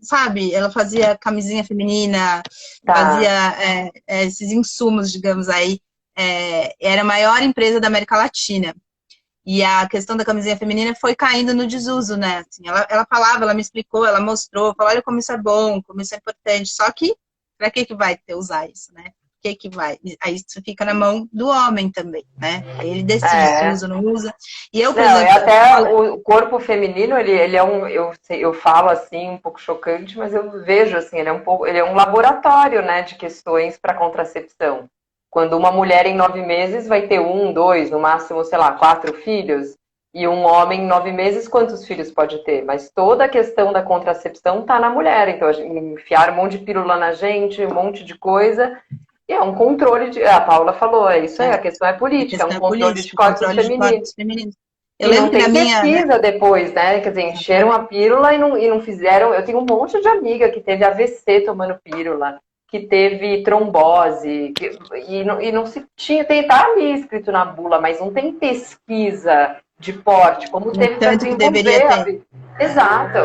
Sabe, ela fazia camisinha feminina, fazia esses insumos, digamos aí. Era a maior empresa da América Latina. E a questão da camisinha feminina foi caindo no desuso, né? Assim, ela falava, ela me explicou, ela mostrou, falou, olha como isso é bom, como isso é importante. Só que, para que vai ter usar isso, né? Que vai? Aí isso fica na mão do homem também, né? Ele decide se usa ou não usa. E eu, por exemplo... até o corpo feminino, ele é eu falo assim, um pouco chocante, mas eu vejo assim, ele é um laboratório, né, de questões para contracepção. Quando uma mulher em 9 meses vai ter 1, 2, no máximo, sei lá, 4 filhos, e um homem em 9 meses, quantos filhos pode ter? Mas toda a questão da contracepção está na mulher. Então, enfiar um monte de pílula na gente, um monte de coisa. E é um controle de... A Paula falou, é isso aí, a questão é política, é um controle de corpos femininos. Eu lembro que na minha pesquisa depois, né? Quer dizer, encheram a pílula e não fizeram... Eu tenho um monte de amiga que teve AVC tomando pílula, que teve trombose, e não se tinha... Tá ali escrito na bula, mas não tem pesquisa de porte, como No teve para tanto que deveria desenvolver a ter. vida. Exato.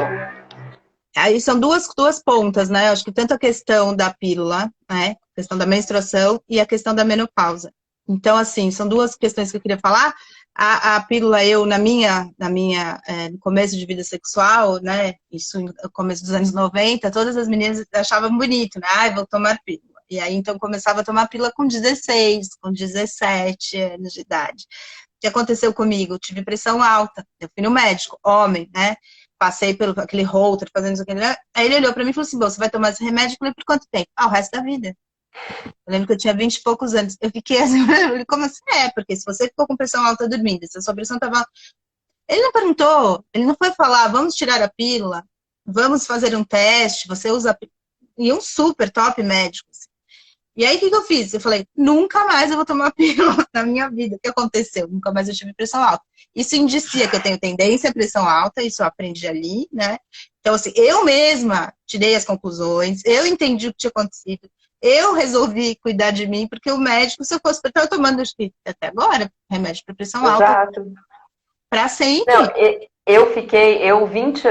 Aí são duas pontas, né? Eu acho que tanto a questão da pílula, né? A questão da menstruação e a questão da menopausa. Então, assim, são duas questões que eu queria falar. A pílula, eu, no começo de vida sexual, né? Isso no começo dos anos 90, todas as meninas achavam bonito, né? Ai, vou tomar pílula. E aí, então, começava a tomar pílula com 16, com 17 anos de idade. O que aconteceu comigo? Eu tive pressão alta. Eu fui no médico, homem, né? Passei pelo aquele holter, fazendo isso aqui. Aí ele olhou pra mim e falou assim: você vai tomar esse remédio? Eu falei: por quanto tempo? Ah, o resto da vida. Eu lembro que eu tinha 20 e poucos anos. Eu fiquei assim, eu falei, como assim? Porque se você ficou com pressão alta dormindo, se a sua pressão estava. Ele não perguntou, ele não foi falar: vamos tirar a pílula, vamos fazer um teste, você usa. E um super top médico. Assim. E aí, o que eu fiz? Eu falei, nunca mais eu vou tomar pílula na minha vida. O que aconteceu? Nunca mais eu tive pressão alta. Isso indicia que eu tenho tendência à pressão alta, isso eu aprendi ali, né? Então, assim, eu mesma tirei as conclusões, eu entendi o que tinha acontecido, eu resolvi cuidar de mim, porque o médico, se eu fosse estar tomando, acho que até agora, remédio para pressão alta, Exato. para Não, sempre.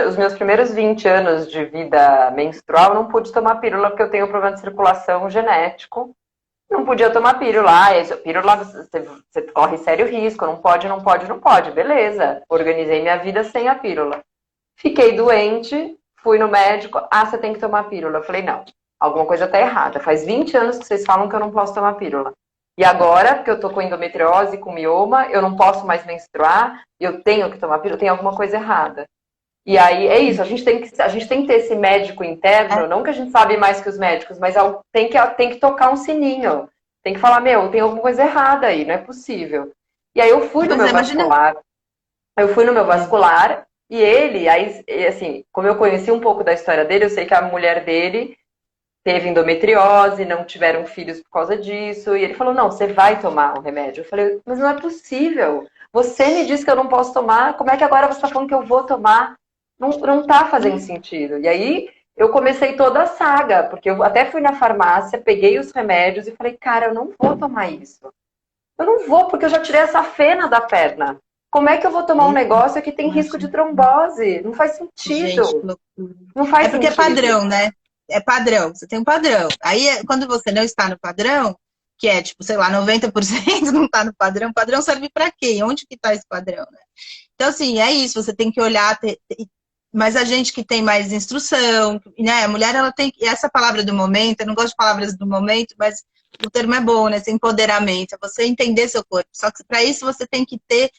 os meus primeiros 20 anos de vida menstrual, não pude tomar pílula porque eu tenho problema de circulação genético. Não podia tomar pílula. Pílula você corre sério risco. Não pode, não pode, não pode. Beleza. Organizei minha vida sem a pílula. Fiquei doente, fui no médico. Ah, você tem que tomar pílula. Eu falei, não, alguma coisa tá errada. Faz 20 anos que vocês falam que eu não posso tomar pílula. E agora, que eu tô com endometriose, com mioma, eu não posso mais menstruar, eu tenho que tomar pílula, tem alguma coisa errada. E aí é isso, a gente tem que ter esse médico interno, não que a gente sabe mais que os médicos, mas tem que tocar um sininho. Tem que falar, meu, tem alguma coisa errada aí, não é possível. E aí eu fui no Pois meu é, imagina. vascular, e ele, aí, assim, como eu conheci um pouco da história dele, eu sei que a mulher dele teve endometriose, não tiveram filhos por causa disso, e ele falou, não, você vai tomar um remédio. Eu falei, mas não é possível. Você me disse que eu não posso tomar, como é que agora você está falando que eu vou tomar? Não tá fazendo sentido. E aí eu comecei toda a saga, porque eu até fui na farmácia, peguei os remédios e falei, cara, eu não vou tomar isso. Eu não vou, porque eu já tirei essa fena da perna. Como é que eu vou tomar um negócio que tem risco de Imagina. trombose? Não faz Gente, que sentido. loucura. Não É faz porque é sentido. padrão, né? É padrão, você tem um padrão. Aí, quando você não está no padrão, que é, tipo, sei lá, 90% não está no padrão, o padrão serve para quê? Onde que está esse padrão, né? Então, assim, é isso, você tem que olhar, mas a gente que tem mais instrução, né? A mulher, ela tem, essa palavra do momento, eu não gosto de palavras do momento, mas o termo é bom, né? Esse empoderamento, é você entender seu corpo. Só que para isso você tem que ter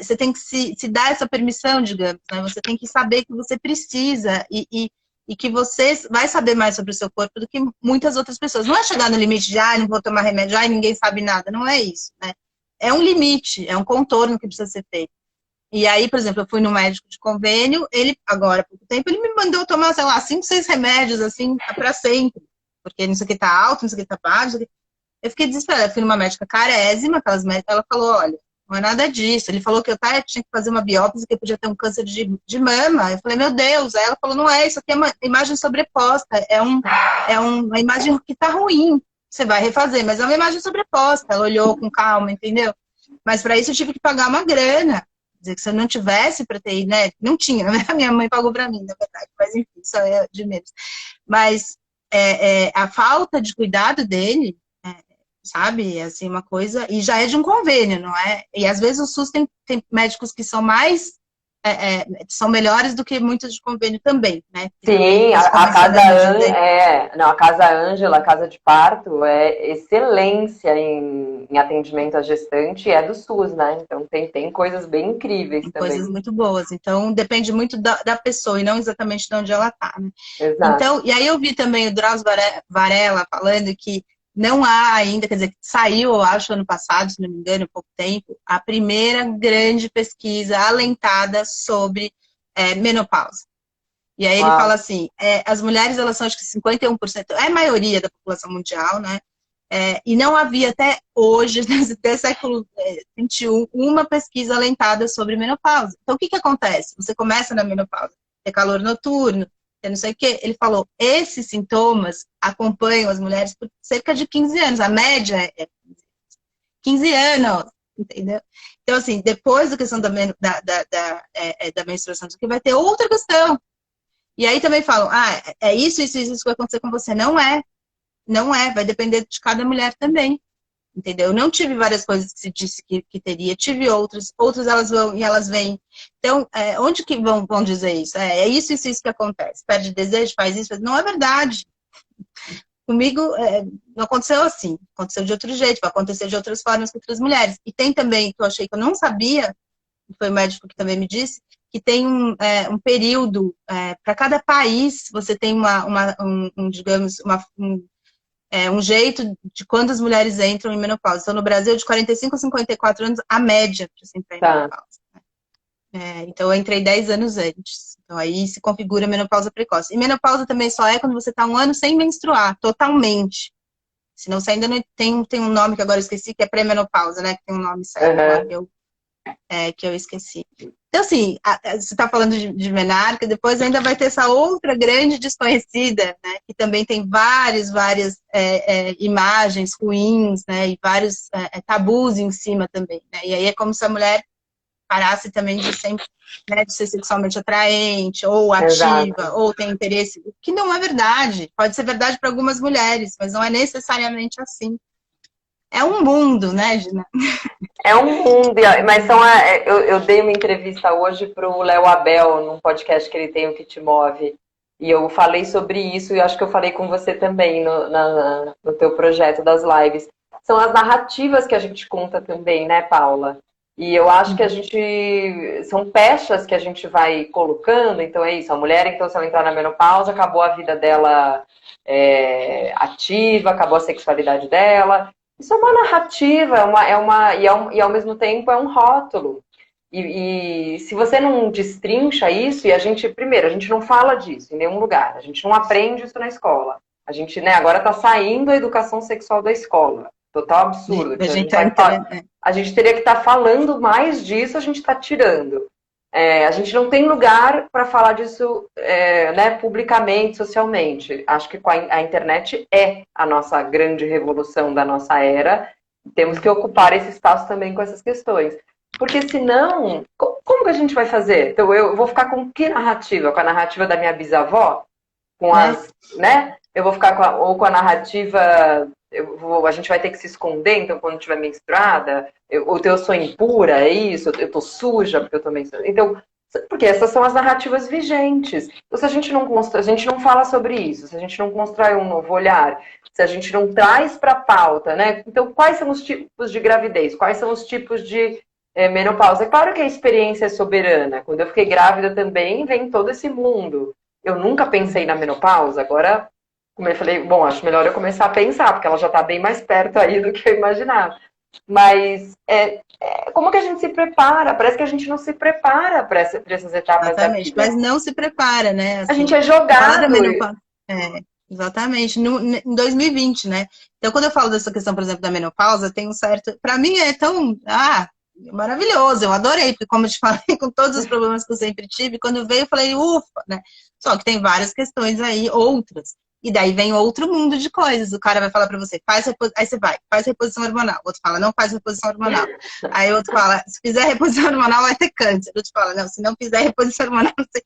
você tem que se dar essa permissão, digamos, né? Você tem que saber que você precisa e que você vai saber mais sobre o seu corpo do que muitas outras pessoas. Não é chegar no limite de, não vou tomar remédio, ninguém sabe nada. Não é isso, né? É um limite, é um contorno que precisa ser feito. E aí, por exemplo, eu fui no médico de convênio, ele, agora, há pouco tempo, ele me mandou tomar, sei lá, 5, 6 remédios, assim, para sempre. Porque não sei o que tá alto, não sei o que tá baixo. Eu fiquei desesperada. Eu fui numa médica carésima, aquelas médicas, ela falou, olha, não é nada disso. Ele falou que eu tinha que fazer uma biópsia, que eu podia ter um câncer de mama. Eu falei, meu Deus. Aí ela falou, não é, isso aqui é uma imagem sobreposta. É uma imagem que tá ruim. Você vai refazer, mas é uma imagem sobreposta. Ela olhou com calma, entendeu? Mas para isso eu tive que pagar uma grana. Quer dizer, que se eu não tivesse para ter ido, né? Não tinha, a minha mãe pagou para mim, na verdade. Mas enfim, isso é de menos. Mas a falta de cuidado dele, sabe? Assim, uma coisa. E já é de um convênio, não é? E às vezes o SUS tem médicos que são mais. São melhores do que muitos de convênio também, né? E também Sim, eles a começam Casa dando ajuda. não, a Casa Ângela, a Casa de Parto, é excelência em atendimento à gestante e é do SUS, né? Então tem coisas bem incríveis também. Coisas muito boas. Então, depende muito da pessoa e não exatamente de onde ela está, né? Exato. Então, e aí eu vi também o Drauzio Varela falando que não há ainda, quer dizer, saiu, eu acho, ano passado, se não me engano, há pouco tempo, a primeira grande pesquisa alentada sobre menopausa. E aí ele Uau. fala assim, as mulheres, elas são acho que 51%, é a maioria da população mundial, né? E não havia até hoje, até século XXI, uma pesquisa alentada sobre menopausa. Então, o que acontece? Você começa na menopausa, ter calor noturno, ter não sei o quê. Ele falou, esses sintomas acompanham as mulheres por cerca de 15 anos. A média é 15 anos. entendeu? Então, assim, depois da questão da menstruação, que vai ter outra questão. E aí também falam, é isso que vai acontecer com você. Não é, vai depender de cada mulher também. Entendeu? Eu não tive várias coisas que se disse que teria, tive outras elas vão e elas vêm. Então, onde que vão dizer isso? É isso que acontece. Perde desejo, faz isso. Não é verdade. Comigo não aconteceu assim, aconteceu de outro jeito, vai acontecer de outras formas com outras mulheres. E tem também, que eu achei que eu não sabia, foi o médico que também me disse, que tem um período, para cada país, você tem digamos, um jeito de quando as mulheres entram em menopausa. Então, no Brasil, de 45 a 54 anos, a média para você entrar em menopausa. Então, eu entrei 10 anos antes. Então, aí se configura menopausa precoce. E menopausa também só é quando você está um ano sem menstruar, totalmente. Senão você ainda não tem um nome que agora eu esqueci, que é pré-menopausa, né? Que tem um nome certo lá, que eu esqueci. Então, assim, você está falando de menarca, depois ainda vai ter essa outra grande desconhecida, né? Que também tem várias imagens ruins, né? E vários tabus em cima também, né? E aí é como se a mulher parasse também de sempre, né, de ser sexualmente atraente, ou ativa, ou tem interesse, o que não é verdade. Pode ser verdade para algumas mulheres, mas não é necessariamente assim. É um mundo, né, Gina? É um mundo, mas eu dei uma entrevista hoje para o Léo Abel, num podcast que ele tem, o Que Te Move, e eu falei sobre isso, e acho que eu falei com você também no teu projeto das lives. São as narrativas que a gente conta também, né, Paula? E eu acho que são pechas que a gente vai colocando, então é isso, a mulher, então, se ela entrar na menopausa, acabou a vida dela ativa, acabou a sexualidade dela. Isso é uma narrativa, e ao mesmo tempo é um rótulo. E se você não destrincha isso, e primeiro, a gente não fala disso em nenhum lugar, a gente não aprende isso na escola. A gente, né, agora está saindo a educação sexual da escola. Total absurdo. A gente teria que estar falando mais disso, a gente está tirando. A gente não tem lugar para falar disso né, publicamente, socialmente. Acho que a internet é a nossa grande revolução da nossa era. Temos que ocupar esse espaço também com essas questões. Porque senão, como que a gente vai fazer? Então, eu vou ficar com que narrativa? Com a narrativa da minha bisavó? Né? Eu vou ficar com a narrativa... a gente vai ter que se esconder, então, quando estiver menstruada, eu sou impura, é isso? Eu tô suja porque eu tô menstruada. Então, porque essas são as narrativas vigentes. Então, se a gente não fala sobre isso, se a gente não constrói um novo olhar, se a gente não traz para a pauta, né? Então, quais são os tipos de gravidez? Quais são os tipos de menopausa? É claro que a experiência é soberana. Quando eu fiquei grávida também, vem todo esse mundo. Eu nunca pensei na menopausa, agora... Como eu falei, bom, acho melhor eu começar a pensar, porque ela já está bem mais perto aí do que eu imaginava. Mas como que a gente se prepara? Parece que a gente não se prepara para essas etapas da vida. Mas não se prepara, né? Assim, a gente é jogado. Exatamente. Em 2020, né? Então, quando eu falo dessa questão, por exemplo, da menopausa, tem um certo... Para mim é tão... maravilhoso, eu adorei, porque como eu te falei, com todos os problemas que eu sempre tive, quando veio eu falei, ufa, né? Só que tem várias questões aí, outras. E daí vem outro mundo de coisas. O cara vai falar pra você, aí você vai, faz reposição hormonal. O outro fala, não faz reposição hormonal. Aí o outro fala, se fizer reposição hormonal vai ter câncer. O outro fala, não, se não fizer reposição hormonal, não sei.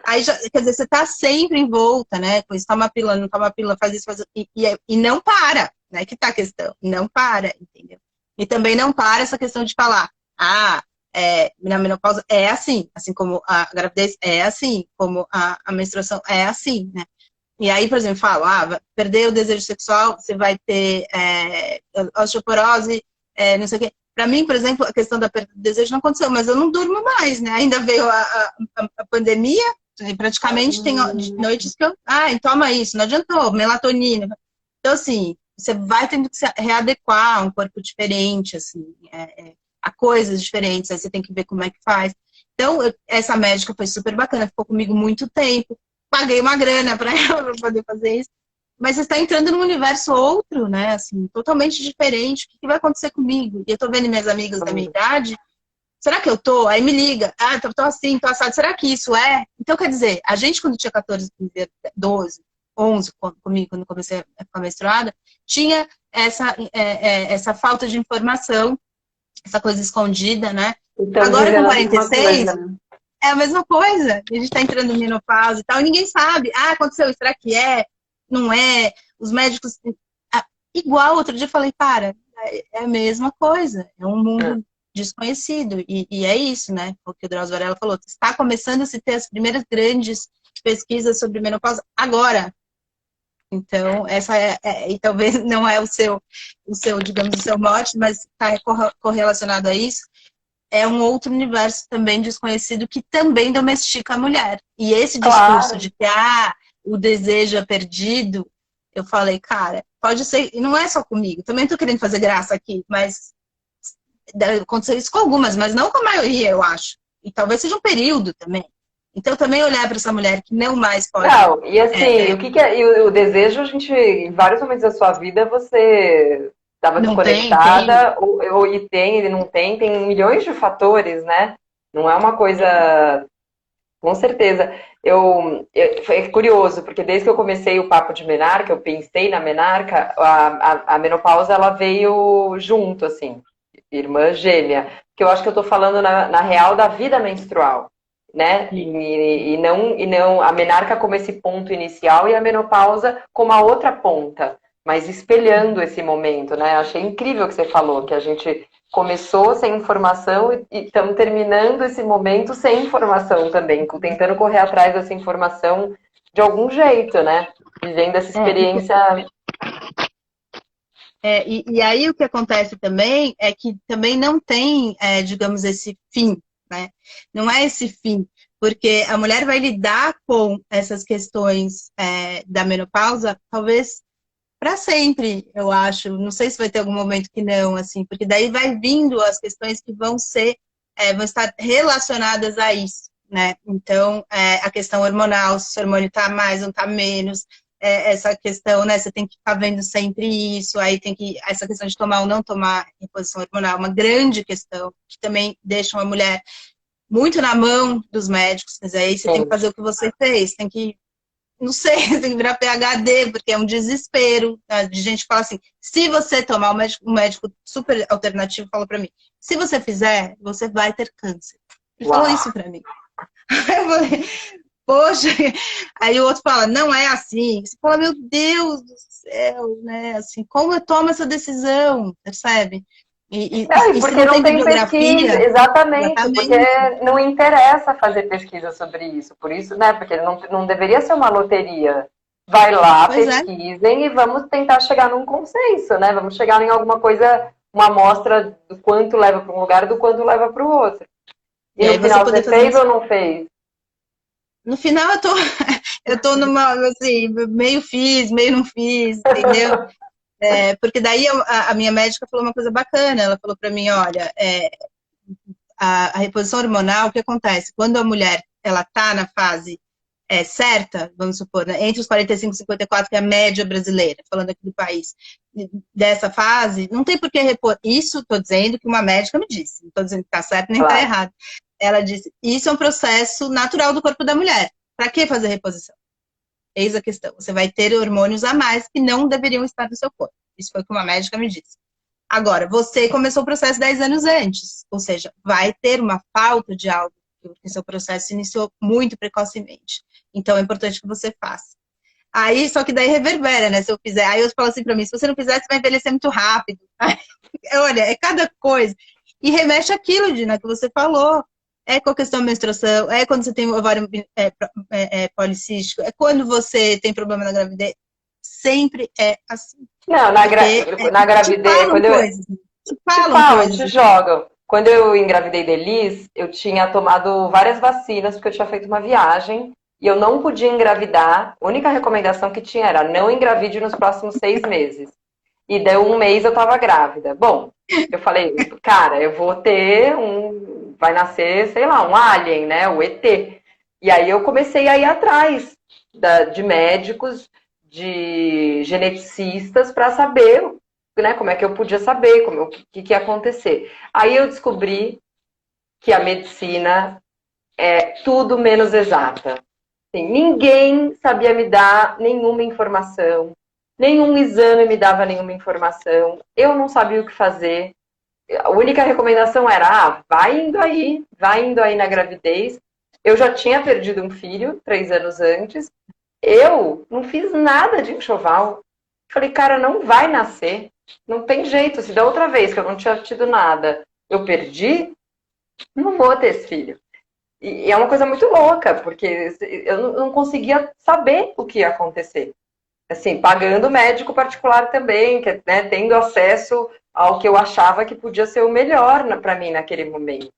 Aí, quer dizer, você tá sempre em volta, né? Pois toma pílula, não toma pílula, faz isso, faz isso. E não para, né? Que tá a questão. Não para, entendeu? E também não para essa questão de falar, na menopausa é assim como a gravidez é assim, como a menstruação é assim, né? E aí, por exemplo, falo, perder o desejo sexual, você vai ter osteoporose, não sei o quê. Pra mim, por exemplo, a questão da perda do desejo não aconteceu, mas eu não durmo mais, né? Ainda veio a pandemia, e praticamente tem noites que eu... toma isso, não adiantou, melatonina. Então, assim, você vai tendo que se readequar a um corpo diferente, assim, a coisas diferentes, aí você tem que ver como é que faz. Então, essa médica foi super bacana, ficou comigo muito tempo. Paguei uma grana para ela para poder fazer isso. Mas você está entrando num universo outro, né? Assim, totalmente diferente. O que vai acontecer comigo? E eu tô vendo minhas amigas da minha idade. Será que eu tô? Aí me liga. Tô assim, tô assado. Será que isso é? Então, quer dizer, a gente quando tinha 14, 15, 12, 11, comigo, quando comecei a ficar menstruada, tinha essa falta de informação essa coisa escondida, né? Estamos Agora com vivendo a mesma 46, coisa, né? é a mesma coisa. A gente tá entrando em menopausa e tal, e ninguém sabe. Ah, aconteceu, será que é? Não é? Os médicos. Ah, igual, outro dia eu falei, para, é a mesma coisa. É um É. mundo desconhecido. E é isso, né? O que o Drauzio Varela falou. Está começando a se ter as primeiras grandes pesquisas sobre menopausa agora. Então, essa e talvez não é digamos, o seu mote, mas está correlacionado a isso. É um outro universo também desconhecido que também domestica a mulher. E esse discurso Claro. de que o desejo é perdido, eu falei, cara, pode ser, e não é só comigo, também estou querendo fazer graça aqui, mas aconteceu isso com algumas, mas não com a maioria, eu acho. E talvez seja um período também. Então, também olhar para essa mulher que não mais pode. Não, e assim, o que que é, e o desejo, a gente, em vários momentos da sua vida, você estava Não tem, tem. desconectada, e tem, ele não tem milhões de fatores, né? Não é uma coisa, com certeza. Foi curioso, porque desde que eu comecei o papo de menarca, eu pensei na menarca, a menopausa, ela veio junto, assim, irmã gêmea, que eu acho que eu tô falando na real da vida menstrual, né? E não a menarca como esse ponto inicial e a menopausa como a outra ponta, mas espelhando esse momento, né? Achei incrível o que você falou, que a gente começou sem informação e estamos terminando esse momento sem informação também, tentando correr atrás dessa informação de algum jeito, né? Vivendo essa É, experiência. e aí o que acontece também é que também não tem, digamos, esse fim, né? Não é esse fim, porque a mulher vai lidar com essas questões da menopausa, talvez para sempre, eu acho. Não sei se vai ter algum momento que não, assim, porque daí vai vindo as questões que vão estar relacionadas a isso, né? Então, a questão hormonal, se o hormônio está mais, não está menos, essa questão, né? Você tem que ficar vendo sempre isso, aí essa questão de tomar ou não tomar reposição hormonal, é uma grande questão, que também deixa uma mulher muito na mão dos médicos, mas aí você tem que Sim. fazer o que você fez, tem que não sei, tem que virar PhD, porque é um desespero, tá? De gente que fala assim, se você tomar, um médico super alternativo falou pra mim, se você fizer, você vai ter câncer. Ele falou Uau. isso pra mim. Aí eu falei, poxa, aí o outro fala, não é assim. Você fala, meu Deus do céu, né? Assim, como eu tomo essa decisão, percebe? Não, e E se porque não não tem tem pesquisa, bibliografia, exatamente, porque exatamente. não interessa fazer pesquisa sobre isso, por isso, né? Porque não deveria ser uma loteria. Vai lá, Pois é. pesquisem e vamos tentar chegar num consenso, né? Vamos chegar em alguma coisa, uma amostra do quanto leva para um lugar e do quanto leva para o outro. E E no aí você final você poder fazer fez isso. ou não fez? No final eu tô numa, assim, meio fiz, meio não fiz, entendeu? Porque daí a minha médica falou uma coisa bacana, ela falou para mim, olha, a reposição hormonal, o que acontece? Quando a mulher, ela tá na fase certa, vamos supor, né, entre os 45 e 54, que é a média brasileira, falando aqui do país, dessa fase, não tem por que repor. Isso estou dizendo que uma médica me disse, não estou dizendo que está certo nem está Claro. errado. Ela disse, isso é um processo natural do corpo da mulher. Para que fazer reposição? Eis a questão. Você vai ter hormônios a mais que não deveriam estar no seu corpo. Isso foi o que uma médica me disse. Agora, você começou o processo 10 anos antes, ou seja, vai ter uma falta de algo, porque seu processo se iniciou muito precocemente. Então, é importante que você faça. Aí, só que daí reverbera, né? Se eu fizer. Aí eu falo assim pra mim, se você não fizer, você vai envelhecer muito rápido. Aí, olha, é cada coisa. E remexe aquilo, Dina, que você falou. É com a questão da menstruação, é quando você tem o ovário policístico, é quando você tem problema na gravidez. Sempre é assim. Não, Porque na te gravidez, falam quando eu coisas. Te falam te coisas. jogam. Quando eu engravidei da Elis, eu tinha tomado várias vacinas, porque eu tinha feito uma viagem e eu não podia engravidar. A única recomendação que tinha era não engravide nos próximos 6 meses. E deu um mês eu tava grávida. Bom, eu falei, cara, eu vou ter um. Vai nascer, sei lá, um alien, né? O ET. E aí eu comecei a ir atrás de médicos, de geneticistas, para saber, né, como é que eu podia saber, o que ia acontecer. Aí eu descobri que a medicina é tudo menos exata. Assim, ninguém sabia me dar nenhuma informação, nenhum exame me dava nenhuma informação, eu não sabia o que fazer. a única recomendação era, vai indo aí na gravidez. Eu já tinha perdido um filho 3 anos antes. Eu não fiz nada de enxoval. Falei, cara, não vai nascer. Não tem jeito. Se da outra vez que eu não tinha tido nada, eu perdi, não vou ter esse filho. E é uma coisa muito louca, porque eu não conseguia saber o que ia acontecer. Assim, pagando médico particular também, que, né, tendo acesso ao que eu achava que podia ser o melhor para mim naquele momento.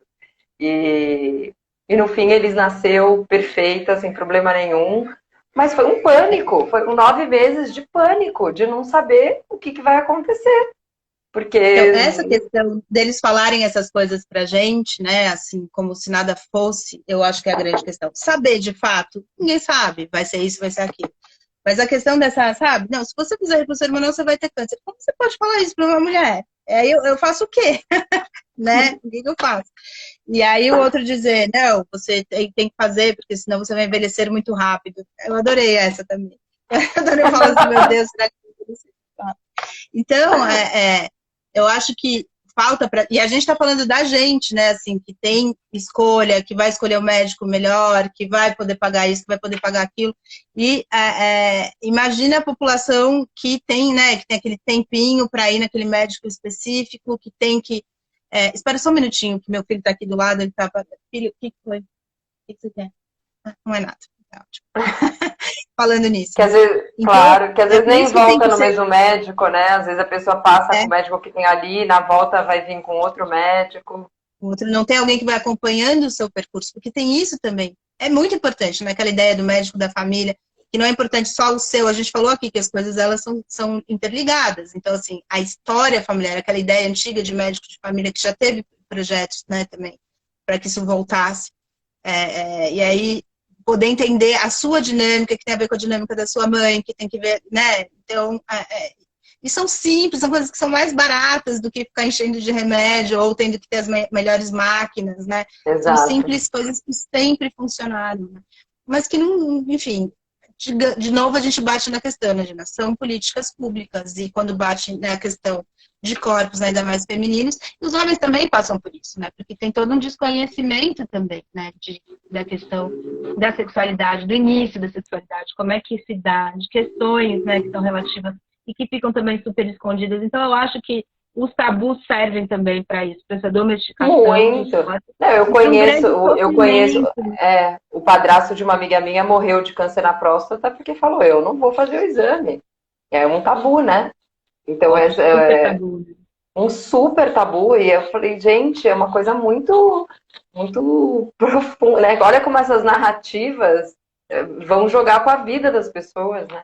E no fim eles nasceu perfeita, sem problema nenhum. Mas foi um pânico, foram 9 meses de pânico, de não saber o que vai acontecer. Porque... Então, essa questão deles falarem essas coisas pra gente, né, assim, como se nada fosse, eu acho que é a grande questão. Saber, de fato, ninguém sabe, vai ser isso, vai ser aquilo. Mas a questão dessa, sabe, não, se você fizer repulsão hormonal, você vai ter câncer. Como você pode falar isso pra uma mulher? Eu faço o quê? Né? O que eu faço? E aí o outro dizer, não, você tem que fazer, porque senão você vai envelhecer muito rápido. Eu adorei essa também. Eu adorei falar assim, meu Deus, será que eu vou envelhecer muito rápido? Então, eu acho que falta para. E a gente está falando da gente, né? Assim, que tem escolha, que vai escolher o médico melhor, que vai poder pagar isso, que vai poder pagar aquilo. E imagina a população que tem, né? Que tem aquele tempinho para ir naquele médico específico, que tem que. Espera só um minutinho, que meu filho está aqui do lado, ele está. Filho, o que foi? O que você quer? Não é nada. Tá ótimo. Falando nisso. Que às vezes, então, claro, que às vezes nem volta no ser... mesmo médico, né? Às vezes a pessoa passa com o médico que tem ali, na volta vai vir com outro médico. Não tem alguém que vai acompanhando o seu percurso, porque tem isso também. É muito importante, né? Aquela ideia do médico da família, que não é importante só o seu. A gente falou aqui que as coisas elas são interligadas. Então, assim, a história familiar, aquela ideia antiga de médico de família que já teve projetos, né, também, para que isso voltasse. E aí poder entender a sua dinâmica, que tem a ver com a dinâmica da sua mãe, que tem que ver, né? Então, e são simples, são coisas que são mais baratas do que ficar enchendo de remédio ou tendo que ter as melhores máquinas, né? Exato. São simples coisas que sempre funcionaram, né? Mas que não, enfim, de novo a gente bate na questão, né, Gina? São políticas públicas e quando bate na questão de corpos, né, ainda mais femininos, e os homens também passam por isso, né? Porque tem todo um desconhecimento também, né, da questão da sexualidade, do início da sexualidade, como é que se dá, de questões, né, que são relativas e que ficam também super escondidas. Então, eu acho que os tabus servem também para isso, para essa domesticação. Muito. Não, eu conheço o padrasto de uma amiga minha morreu de câncer na próstata porque falou, eu não vou fazer o exame. É um tabu, né? Então, um super tabu. E eu falei, gente, é uma coisa muito, muito profunda, né? Olha como essas narrativas vão jogar com a vida das pessoas, né?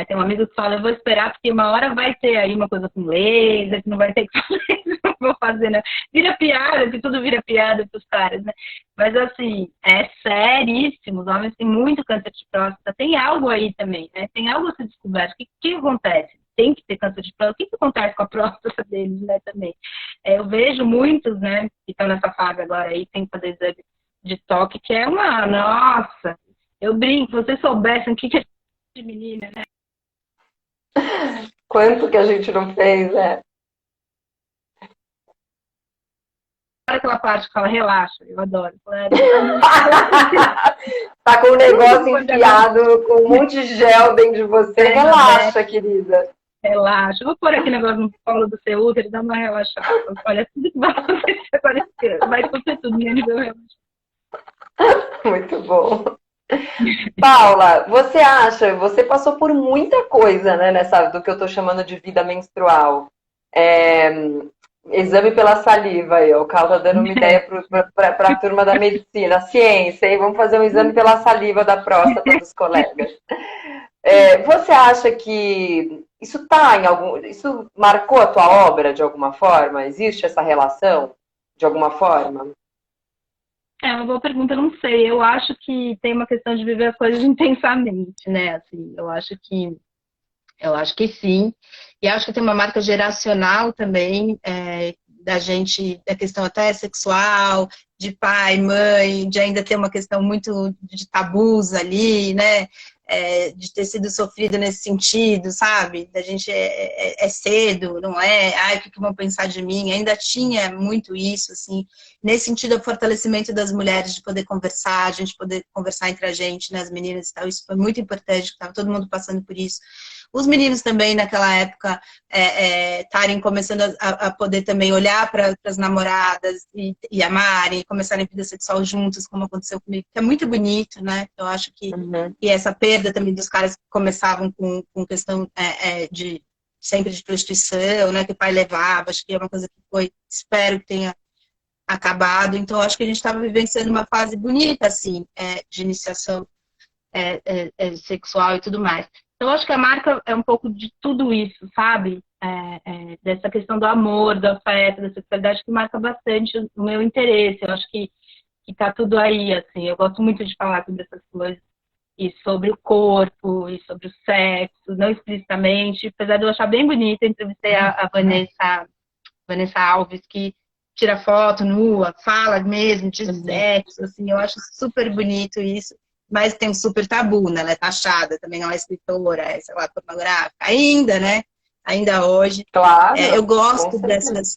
Tem um amigo que fala, eu vou esperar porque uma hora vai ter aí uma coisa com laser, que não vai ter que fazer, não vou fazer, né? Vira piada, que tudo vira piada pros caras, né? Mas assim, é seríssimo, os homens têm muito câncer de próstata, tem algo aí também, né? Tem algo a ser descoberto. O que acontece? Tem que ter câncer de próstata, o que acontece com a próstata deles, né, também? Eu vejo muitos, né, que estão nessa fase agora aí, tem que fazer exame de toque, que é uma, nossa, eu brinco, se vocês soubessem o que é de menina, né? Quanto que a gente não fez, né? Aquela parte que fala, relaxa, eu adoro. Tá com um negócio enfiado, com um monte de gel dentro de você. Relaxa, querida. Relaxa. Vou pôr aqui negócio no colo do seu útero e dar uma relaxada. Olha, tudo que vai acontecer agora. Vai acontecer tudo, minha nível relaxa. Muito bom. Paula, você passou por muita coisa, né, do que eu tô chamando de vida menstrual. Exame pela saliva aí, o Carl tá dando uma ideia para a turma da medicina, ciência, hein? Vamos fazer um exame pela saliva da próstata dos colegas. Você acha que isso isso marcou a tua obra de alguma forma? Existe essa relação de alguma forma? É uma boa pergunta, não sei. Eu acho que tem uma questão de viver as coisas intensamente, né? Assim, eu acho que sim. E acho que tem uma marca geracional também, da gente, da questão até sexual, de pai, mãe, de ainda ter uma questão muito de tabus ali, né? de ter sido sofrido nesse sentido, sabe? Da gente é cedo, não é? Ai, o que vão pensar de mim? Ainda tinha muito isso, assim, nesse sentido, o fortalecimento das mulheres de poder conversar, a gente poder conversar entre a gente, né, as meninas e tal, isso foi muito importante, estava todo mundo passando por isso. Os meninos também, naquela época, estarem começando a poder também olhar para as namoradas e amarem, e começarem a vida sexual juntos, como aconteceu comigo, que é muito bonito, né? Eu acho que e essa perda também dos caras que começavam com questão de sempre de prostituição, né? Que o pai levava, acho que é uma coisa que foi, espero que tenha acabado. Então, acho que a gente estava vivenciando uma fase bonita, assim, de iniciação sexual e tudo mais. Então, acho que a marca é um pouco de tudo isso, sabe? Dessa questão do amor, do afeto, da sexualidade, que marca bastante o meu interesse. Eu acho que tá tudo aí, assim. Eu gosto muito de falar sobre essas coisas. E sobre o corpo, e sobre o sexo, não explicitamente. Apesar de eu achar bem bonita, eu entrevistei a Vanessa Alves, que tira foto nua, fala mesmo de sexo, assim. Eu acho super bonito isso. Mas tem um super tabu, né? Ela é taxada, também ela é escritora, sei lá, pornográfica, ainda, né? Ainda hoje. Claro, eu gosto dessas...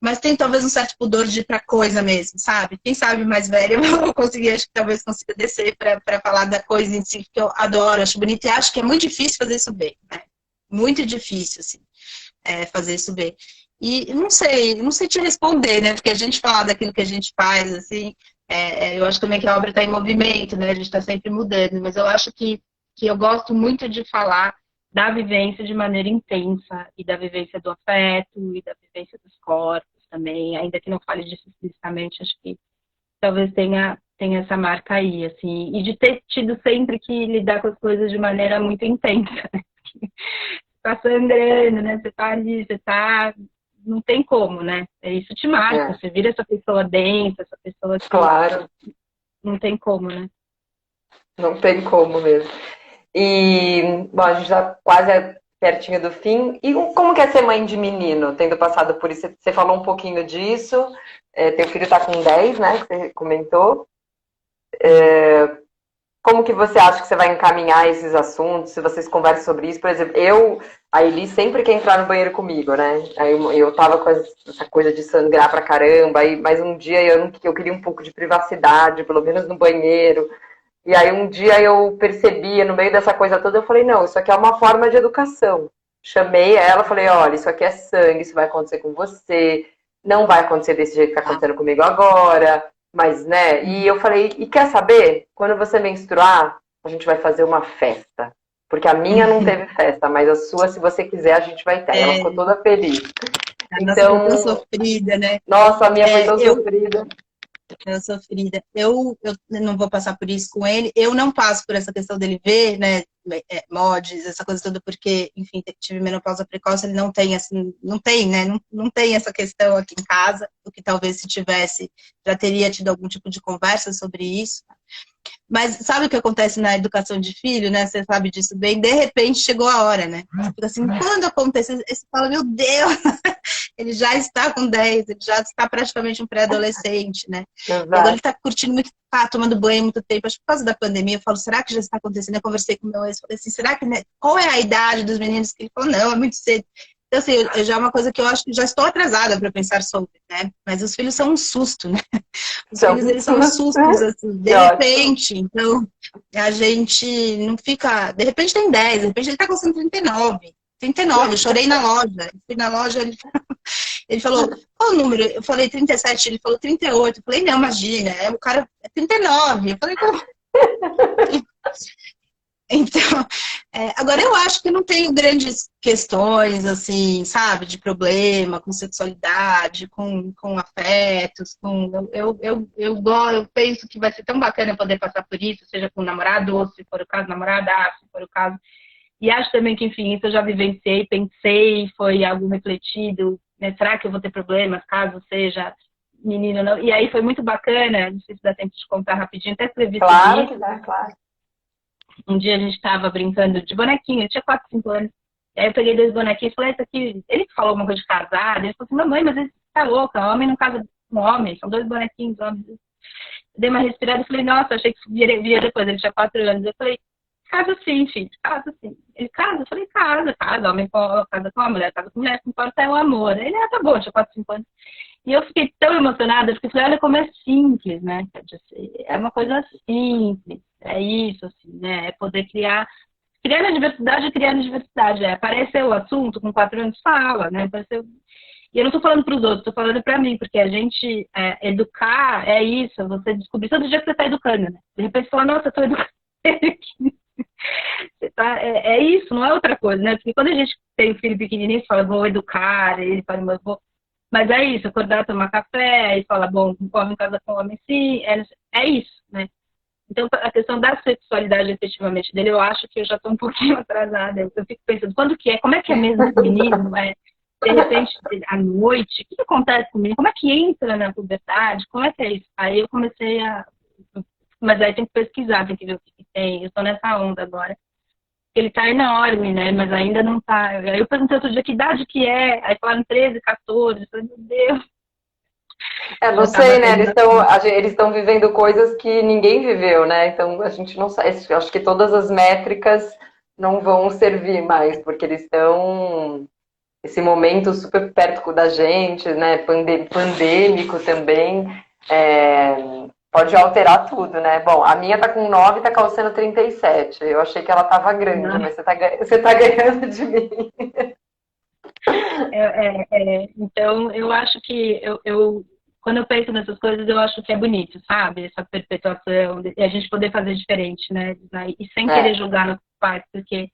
mas tem talvez um certo pudor de ir pra coisa mesmo, sabe? Quem sabe mais velha eu vou conseguir, acho que talvez consiga descer pra falar da coisa em si, que eu adoro, acho bonito e acho que é muito difícil fazer isso bem, né? Muito difícil, assim, fazer isso bem. E não sei te responder, né? Porque a gente falar daquilo que a gente faz, assim, eu acho também que a obra está em movimento, né? A gente está sempre mudando, mas eu acho que eu gosto muito de falar da vivência de maneira intensa, e da vivência do afeto, e da vivência dos corpos também, ainda que não fale disso explicitamente, acho que talvez tenha essa marca aí, assim, e de ter tido sempre que lidar com as coisas de maneira muito intensa, né? Você tá sangrando, né? Você tá ali, não tem como, né? Isso te marca, você vira essa pessoa densa, essa pessoa que... Claro. Não tem como, né? Não tem como mesmo. E, bom, a gente já quase pertinho do fim. E como que é ser mãe de menino, tendo passado por isso? Você falou um pouquinho disso. Teu filho tá com 10, né, que você comentou. Como que você acha que você vai encaminhar esses assuntos? Se vocês conversam sobre isso, por exemplo, a Eli sempre quer entrar no banheiro comigo, né? Aí eu tava com essa coisa de sangrar pra caramba, mas um dia eu queria um pouco de privacidade, pelo menos no banheiro. E aí um dia eu percebi, no meio dessa coisa toda, eu falei, não, isso aqui é uma forma de educação. Chamei ela, falei, olha, isso aqui é sangue, isso vai acontecer com você, não vai acontecer desse jeito que está acontecendo comigo agora, mas, né? E eu falei, e quer saber? Quando você menstruar, a gente vai fazer uma festa. Porque a minha não teve festa, mas a sua, se você quiser, a gente vai ter. Ela ficou toda feliz. Então, foi tão sofrida, né? Nossa, a minha foi tão sofrida. Sofrida. Eu não vou passar por isso com ele. Eu não passo por essa questão dele ver, né, mods, essa coisa toda, porque, enfim, tive menopausa precoce, ele não tem, assim, não tem, né, não tem essa questão aqui em casa, o que talvez se tivesse, já teria tido algum tipo de conversa sobre isso. Mas sabe o que acontece na educação de filho, né? Você sabe disso bem. De repente chegou a hora, né? Você fica assim, quando acontece? Você fala, meu Deus, ele já está com 10, ele já está praticamente um pré-adolescente, né? Exato. E agora ele está curtindo muito, tomando banho muito tempo. Acho que por causa da pandemia, eu falo, será que já está acontecendo? Eu conversei com o meu ex, falei assim, será que, né? Qual é a idade dos meninos? Ele falou, não, é muito cedo. Então, assim, já é uma coisa que eu acho que já estou atrasada para pensar sobre, né? Mas os filhos são um susto, né? Os filhos, eles são sustos, assim, de repente. Então, a gente não fica... De repente tem 10, de repente ele tá custando 39. 39, eu chorei na loja. Fui na loja, ele falou, qual o número? Eu falei 37, ele falou 38. Eu falei, não, imagina, o cara é 39. Eu falei, como... Então, agora eu acho que não tenho grandes questões, assim, sabe, de problema com sexualidade, com afetos, eu penso que vai ser tão bacana poder passar por isso, seja com namorado, ou se for o caso, namorada, se for o caso. E acho também que, enfim, isso eu já vivenciei, pensei, foi algo refletido, né? Será que eu vou ter problemas caso seja menino ou não? E aí foi muito bacana, não sei se dá tempo de contar rapidinho, até escrevi sobre isso. Claro que dá, claro. Um dia a gente estava brincando de bonequinho, eu tinha 4, 5 anos. E aí eu peguei 2 bonequinhos e falei, isso aqui... Ele falou uma coisa de casado, ele falou assim, mamãe, mas ele tá louca, homem não casa com homem, são 2 bonequinhos, homens. Eu dei uma respirada e falei, nossa, achei que via depois, ele tinha 4 anos. Eu falei, casa sim, filho, casa sim. Ele casa? Eu falei, casa, homem casa com a mulher, casa com mulher, o que importa é o amor. Ele, tá bom, tinha 4, 5 anos. E eu fiquei tão emocionada, porque eu falei, olha como é simples, né? Quer dizer, é uma coisa simples, é isso, assim, né? É poder criar na diversidade é criar na diversidade. Apareceu o assunto, com 4 anos fala, né? Apareceu. E eu não tô falando para os outros, tô falando para mim, porque a gente, educar é isso, você descobrir todo dia que você tá educando, né? De repente você fala, nossa, eu tô educando ele aqui. Você tá, é isso, não é outra coisa, né? Porque quando a gente tem um filho pequenininho, você fala, vou educar, ele fala, mas é isso, acordar, tomar café, e fala, bom, homem casa com homem sim, é isso, né? Então, a questão da sexualidade, efetivamente, dele, eu acho que eu já estou um pouquinho atrasada. Eu fico pensando, quando que é? Como é que é mesmo esse menino? De repente, à noite, o que acontece comigo? Como é que entra na puberdade? Como é que é isso? Aí eu comecei a... Mas aí tem que pesquisar, tem que ver o que tem. Eu estou nessa onda agora. Ele está enorme, né? Mas ainda não está. Aí eu perguntei outro dia que idade que é. Aí falaram 13, 14. Eu falei, meu Deus. Não sei, né? Eles estão vivendo coisas que ninguém viveu, né? Então a gente não sabe. Acho que todas as métricas não vão servir mais, porque eles estão esse momento super perto da gente, né? Pandêmico também. Pode alterar tudo, né? Bom, a minha tá com 9 e tá calçando 37. Eu achei que ela tava grande, mas você tá ganhando de mim. Então, eu acho que quando eu penso nessas coisas, eu acho que é bonito, sabe? Essa perpetuação, e a gente poder fazer diferente, né? E sem querer julgar nossos pais, porque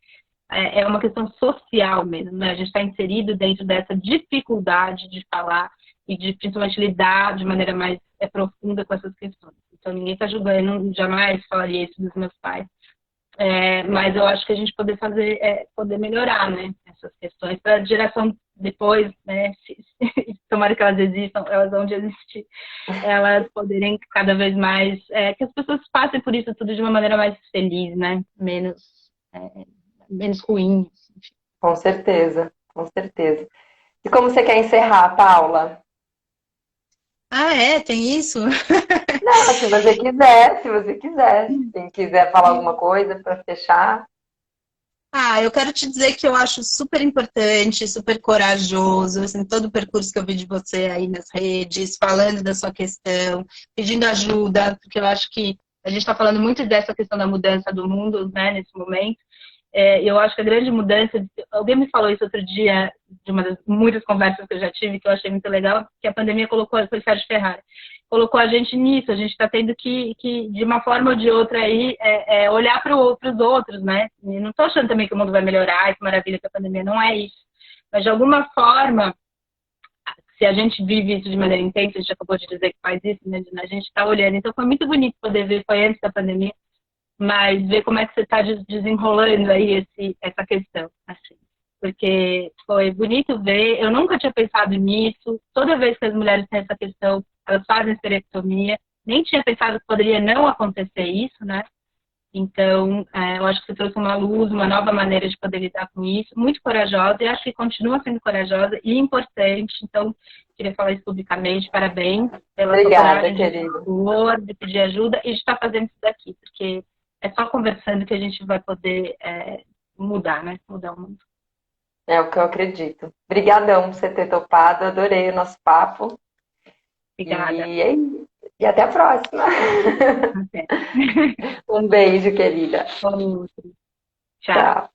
é uma questão social mesmo, né? A gente está inserido dentro dessa dificuldade de falar e de, principalmente, lidar de maneira mais profunda com essas questões. Então, ninguém está julgando, eu não, jamais falaria isso dos meus pais. Mas eu acho que a gente poder fazer, poder melhorar, né, essas questões para a geração depois, né, tomara que elas existam, elas vão de existir, elas poderem cada vez mais, que as pessoas passem por isso tudo de uma maneira mais feliz, né, menos ruim. Com certeza, com certeza. E como você quer encerrar, Paula? Tem isso? Não, se você quiser, se você quiser. Quem quiser falar alguma coisa para fechar. Eu quero te dizer que eu acho super importante, super corajoso, assim, todo o percurso que eu vi de você aí nas redes, falando da sua questão, pedindo ajuda, porque eu acho que a gente está falando muito dessa questão da mudança do mundo, né, nesse momento. Eu acho que a grande mudança, alguém me falou isso outro dia, de uma das muitas conversas que eu já tive, que eu achei muito legal, que a pandemia colocou, foi o Sérgio Ferrari, colocou a gente nisso, a gente está tendo que, de uma forma ou de outra aí, olhar para os outros, né? E não estou achando também que o mundo vai melhorar, que maravilha que a pandemia, não é isso. Mas de alguma forma, se a gente vive isso de maneira intensa, a gente acabou de dizer que faz isso, né? A gente está olhando. Então foi muito bonito poder ver, foi antes da pandemia, mas ver como é que você está desenrolando aí essa questão, assim. Porque foi bonito ver, eu nunca tinha pensado nisso, toda vez que as mulheres têm essa questão, elas fazem esterectomia, nem tinha pensado que poderia não acontecer isso, né? Então, eu acho que você trouxe uma luz, uma nova maneira de poder lidar com isso, muito corajosa, e acho que continua sendo corajosa e importante, então, queria falar isso publicamente, parabéns pela sua coragem de pedir ajuda e de estar fazendo isso daqui, porque é só conversando que a gente vai poder mudar, né? Mudar o mundo. É o que eu acredito. Obrigadão por você ter topado, adorei o nosso papo. Obrigada. E até a próxima. Até. Um beijo, querida. Outro. Tchau. Tchau.